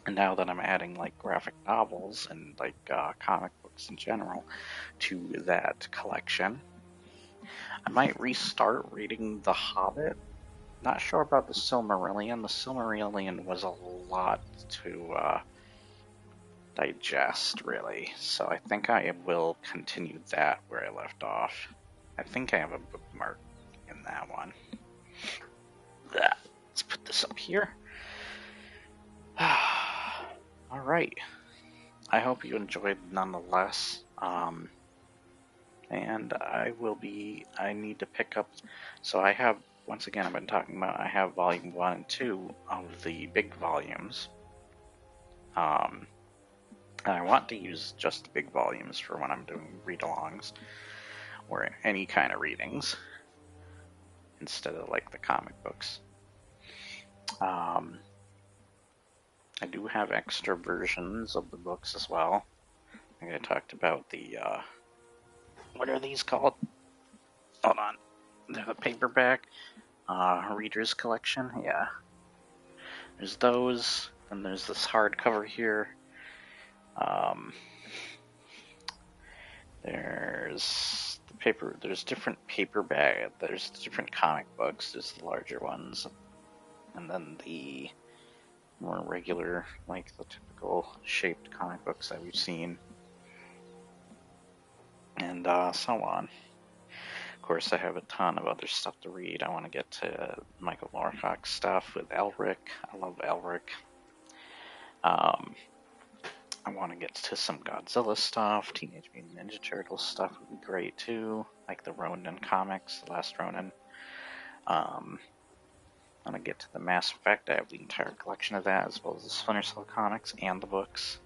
And now that I'm adding like graphic novels and like comic books in general to that collection, I might restart reading The Hobbit. Not sure about the Silmarillion. The Silmarillion was a lot to digest, really. So I think I will continue that where I left off. I think I have a bookmark in that one. Let's put this up here. Alright. I hope you enjoyed nonetheless. And I need to pick up, so I have, once again, I've been talking about, I have volume 1 and 2 of the big volumes. And I want to use just the big volumes for when I'm doing read-alongs or any kind of readings instead of like the comic books. I do have extra versions of the books as well. I think I talked about the, what are these called? Hold on. They're the paperback readers collection. Yeah. There's those, and there's this hardcover here. There's the paper. There's different paperback. There's different comic books. There's the larger ones, and then the more regular, like the typical shaped comic books that we've seen. and so on. Of course, I have a ton of other stuff to read. I want to get to Michael Moorcock stuff with Elric. I love Elric. I want to get to some Godzilla stuff. Teenage Mutant Ninja Turtles stuff would be great too, like the Ronin comics, the last Ronin. I want to get to the Mass Effect. I have the entire collection of that, as well as the Splinter Cell comics and the books,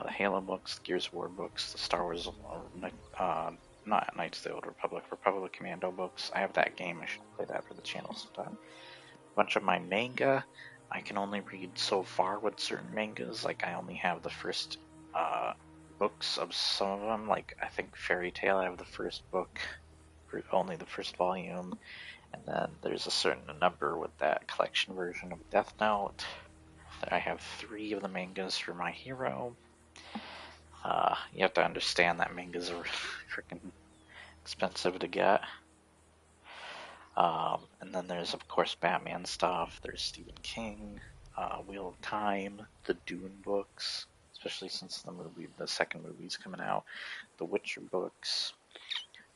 the Halo books, the Gears of War books, the Star Wars, not Knights of the Old Republic, Republic Commando books. I have that game. I should play that for the channel sometime. A bunch of my manga. I can only read so far with certain mangas. Like, I only have the first books of some of them. Like, I think Fairy Tail, I have the first book, only the first volume. And then there's a certain number with that collection version of Death Note. I have 3 of the mangas for My Hero. You have to understand that mangas are freaking expensive to get. And then there's, of course, Batman stuff. There's Stephen King, Wheel of Time, the Dune books, especially since the second movie's coming out. The Witcher books.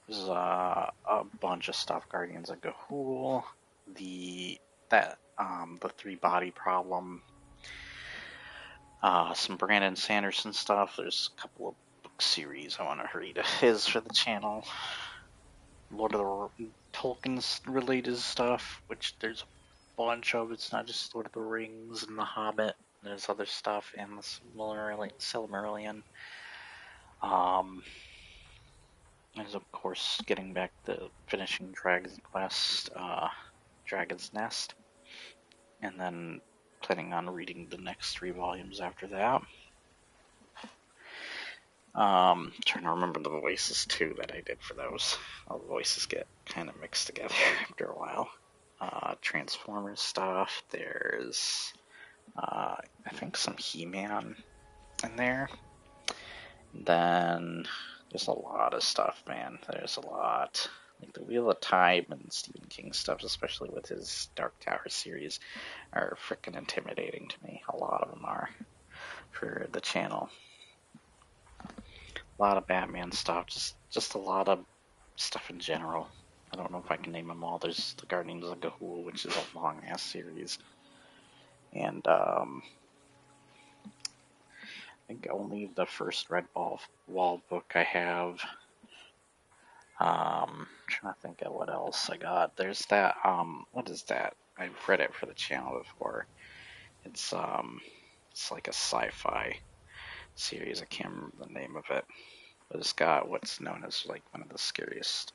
There's a bunch of stuff. Guardians of Ga'Hoole, the 3-Body Problem, some Brandon Sanderson stuff. There's a couple of book series I want to read of his for the channel. Lord of the Tolkien's related stuff, which there's a bunch of. It's not just Lord of the Rings and The Hobbit. There's other stuff in the Silmarillion. There's, of course, getting back to finishing Dragon's Quest, Dragon's Nest, and then planning on reading the next 3 volumes after that. Trying to remember the voices too that I did for those. All the voices get kind of mixed together after a while. Transformers stuff. There's, I think, some He-Man in there. Then there's a lot of stuff, man. There's a lot. Like the Wheel of Time and Stephen King stuff, especially with his Dark Tower series, are freaking intimidating to me. A lot of them are for the channel. A lot of Batman stuff, just a lot of stuff in general. I don't know if I can name them all. There's the Guardians of Ga'Hoole, which is a long ass series, and I think only the first Red Wall book I have. Trying to think of what else I got. There's that, what is that? I've read it for the channel before. It's like a sci-fi series. I can't remember the name of it. But it's got what's known as like one of the scariest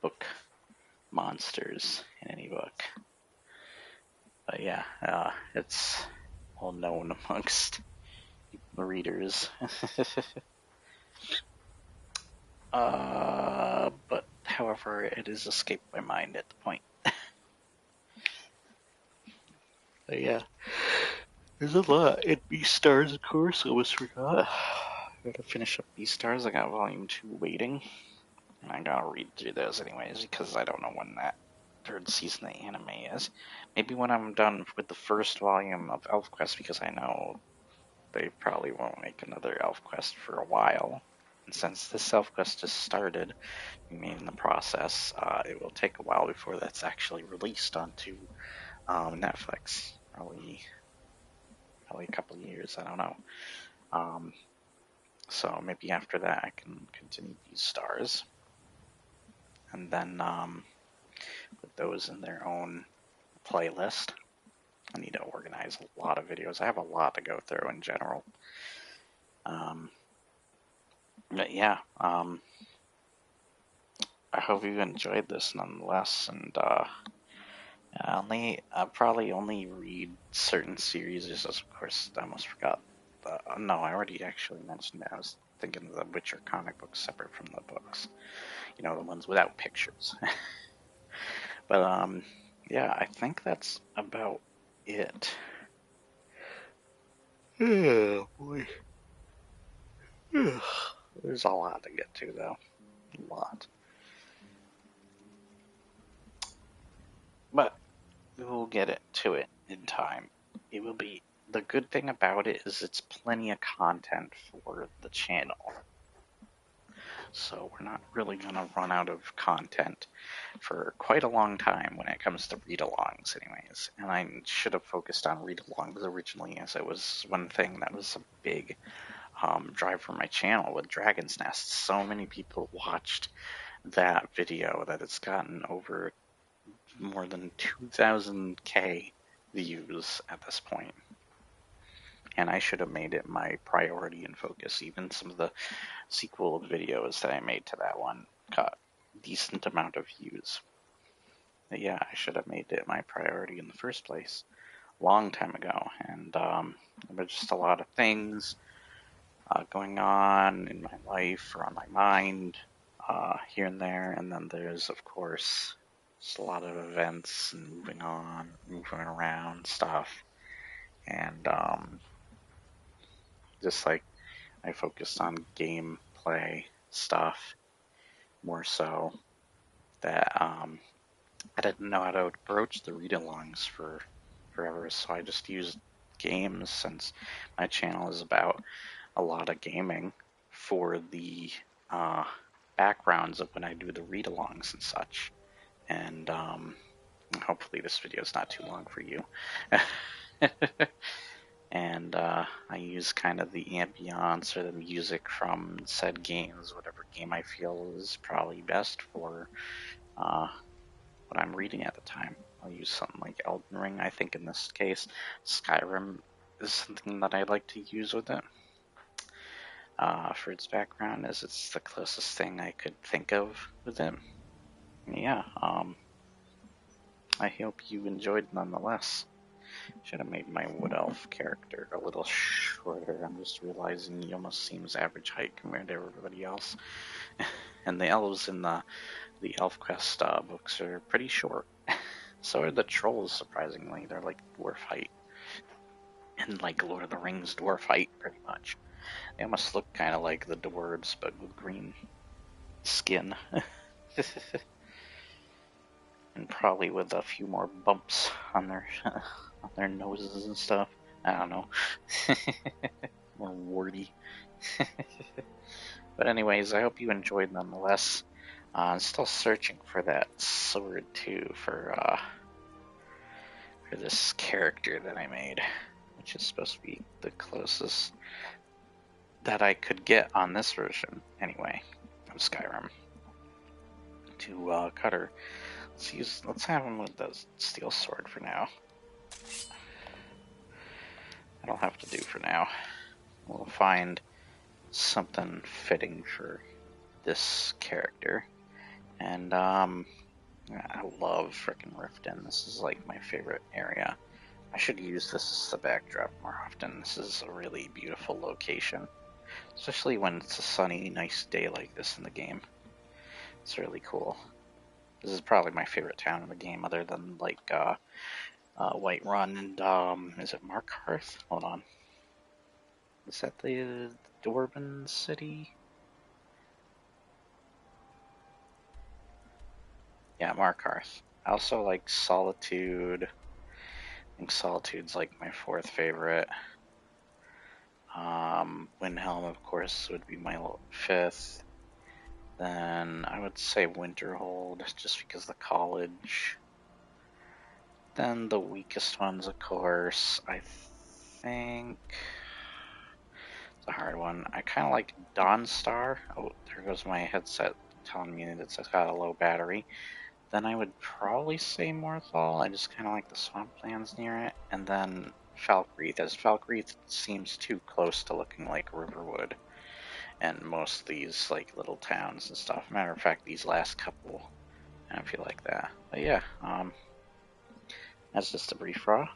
book monsters in any book. But yeah, it's well known amongst the readers. But however, it has escaped my mind at the point. But yeah, there's a lot in Beastars, of course. I almost forgot. I gotta finish up Beastars. I got volume 2 waiting. And I gotta read through those anyways, because I don't know when that 3rd season of the anime is. Maybe when I'm done with the first volume of Elfquest, because I know they probably won't make another Elfquest for a while. And since this Elfquest just started, in the process, it will take a while before that's actually released onto Netflix. Probably a couple of years, I don't know. So maybe after that I can continue Beastars. And then put those in their own playlist. I need to organize a lot of videos. I have a lot to go through in general. But yeah, I hope you enjoyed this nonetheless. And I'll probably only read certain series. Just of course, I almost forgot. No, I already actually mentioned it. I was thinking of the Witcher comic books separate from the books. You know, the ones without pictures. But yeah, I think that's about it. Oh boy. There's a lot to get to though. A lot. But we will get to it in time. It will be, the good thing about it is it's plenty of content for the channel. so we're not really going to run out of content for quite a long time when it comes to read-alongs anyways. And I should have focused on read-alongs originally, as it was one thing that was a big drive for my channel with Dragon's Nest. So many people watched that video that it's gotten over more than 2,000k views at this point. And I should have made it my priority and focus. Even some of the sequel videos that I made to that one got a decent amount of views. But yeah, I should have made it my priority in the first place a long time ago. And there were just a lot of things going on in my life or on my mind here and there. And then there's, of course, just a lot of events and moving on, moving around stuff. And just like I focused on gameplay stuff more so that I didn't know how to approach the read-alongs for forever, so I just used games, since my channel is about a lot of gaming, for the backgrounds of when I do the read-alongs and such. And hopefully this video is not too long for you. And I use kind of the ambiance or the music from said games, whatever game I feel is probably best for what I'm reading at the time. I'll use something like Elden Ring. I think in this case, Skyrim is something that I like to use with it. For its background, as it's the closest thing I could think of with it. Yeah, I hope you enjoyed nonetheless. Should have made my wood elf character a little shorter. I'm just realizing he almost seems average height compared to everybody else. And the elves in the Elfquest books are pretty short. So are the trolls, surprisingly. They're like dwarf height. And like Lord of the Rings dwarf height, pretty much. They almost look kind of like the dwarves, but with green skin. And probably with a few more bumps on their noses and stuff. I don't know. More warty. But anyways, I hope you enjoyed nonetheless. I'm still searching for that sword too for this character that I made, which is supposed to be the closest that I could get on this version, anyway, of Skyrim. To Cutter. Let's have him with the steel sword for now. That'll have to do for now. We'll find something fitting for this character. And I love frickin' Riften. This is like my favorite area. I should use this as the backdrop more often. This is a really beautiful location, especially when it's a sunny, nice day like this in the game. It's really cool. This is probably my favorite town in the game, other than like Whiterun and is it Markarth? Hold on. Is that the Dwarven city? Yeah, Markarth. I also like Solitude. I think Solitude's like my fourth favorite. Windhelm, of course, would be my fifth. Then I would say Winterhold, just because the college. Then the weakest ones, of course, I think it's a hard one. I kind of like Dawnstar. Oh, there goes my headset telling me that it's got a low battery. Then I would probably say Morthal. I just kind of like the swamplands near it. And then Falkreath, as Falkreath seems too close to looking like Riverwood and most of these like little towns and stuff. Matter of fact, these last couple, I feel like that. But yeah, that's just a brief raw.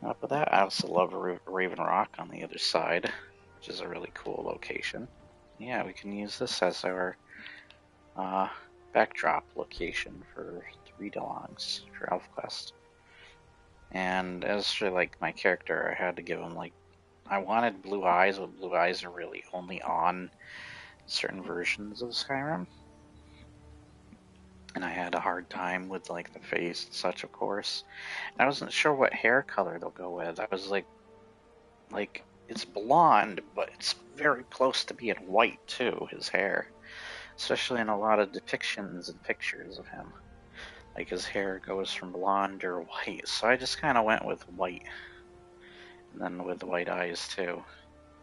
Up with that, I also love Raven Rock on the other side, which is a really cool location. Yeah, we can use this as our backdrop location for the read-alongs for Elfquest. And as for like my character, I had to give him like, I wanted blue eyes, but blue eyes are really only on certain versions of Skyrim. And I had a hard time with like the face and such, of course. And I wasn't sure what hair color they'll go with. I was like it's blonde, but it's very close to being white too, his hair. especially in a lot of depictions and pictures of him. Like his hair goes from blonde or white, so I just kind of went with white, and then with white eyes too,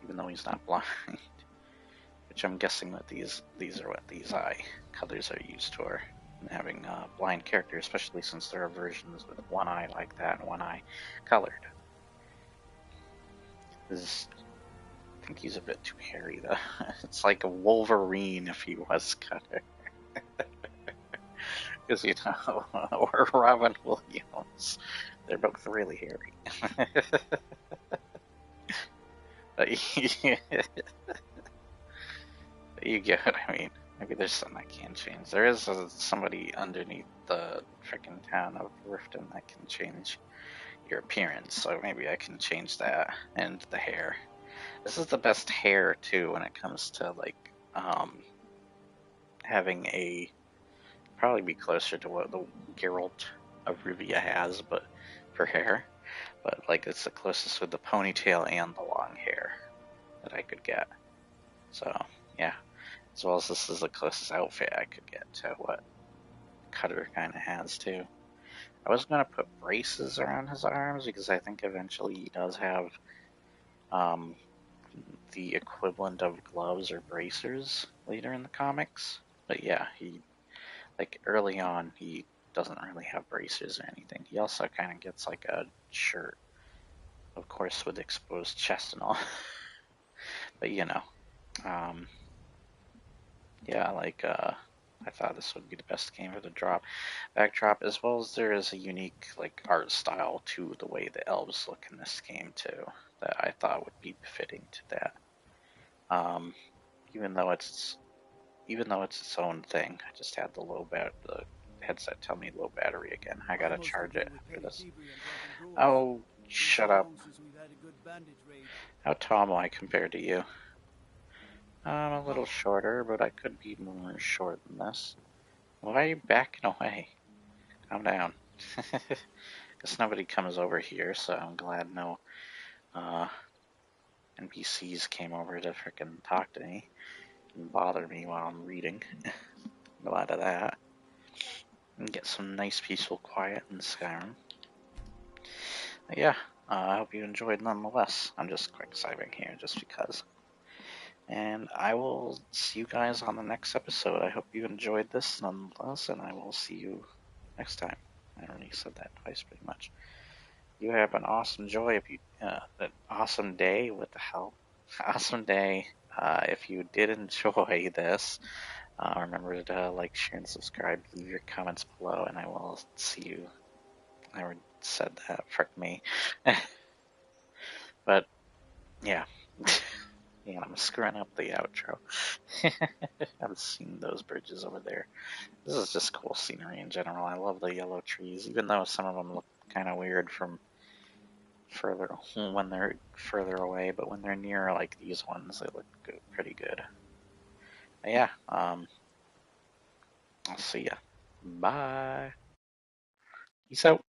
even though he's not blind. Which I'm guessing that these are what these eye colors are used for. And having blind characters, especially since there are versions with one eye like that and one eye colored. I think he's a bit too hairy though. It's like a Wolverine if he was colored. Because or Robin Williams. They're both really hairy. But you get what I mean. Maybe there's something I can change. There is somebody underneath the freaking town of Riften that can change your appearance, so maybe I can change that and the hair. This is the best hair too when it comes to like having a probably be closer to what the Geralt of Rivia has, but for hair. But like it's the closest with the ponytail and the long hair that I could get. So yeah. As well as this is the closest outfit I could get to what Cutter kind of has too. I was going to put braces around his arms because I think eventually he does have um, the equivalent of gloves or bracers later in the comics. But yeah, he like early on he doesn't really have bracers or anything. He also kind of gets like a shirt, of course, with exposed chest and all. But you know, um, yeah, like I thought this would be the best game for the backdrop, as well as there is a unique like art style to the way the elves look in this game too, that I thought would be befitting to that. Um, even though it's its own thing, I just had the headset tell me low battery again. I gotta charge it after this. Oh, shut up! How tall am I compared to you? I'm a little shorter, but I could be more short than this. Why are you backing away? Calm down. Guess nobody comes over here, so I'm glad no uh, NPCs came over to frickin' talk to me and bother me while I'm reading. Glad of that. And get some nice peaceful quiet in Skyrim. But yeah, I hope you enjoyed nonetheless. I'm just quick saving here just because. And I will see you guys on the next episode. I hope you enjoyed this nonetheless, and I will see you next time. I already said that twice pretty much. You have an awesome an awesome day. What the hell? Awesome day. If you did enjoy this, remember to like, share, and subscribe. Leave your comments below, and I will see you. I already said that. Frick me. But yeah. Yeah, I'm screwing up the outro. I've seen those bridges over there. This is just cool scenery in general. I love the yellow trees, even though some of them look kind of weird from further when they're further away, but when they're near like these ones, they look good, pretty good. But yeah, I'll see ya. Bye. Peace out.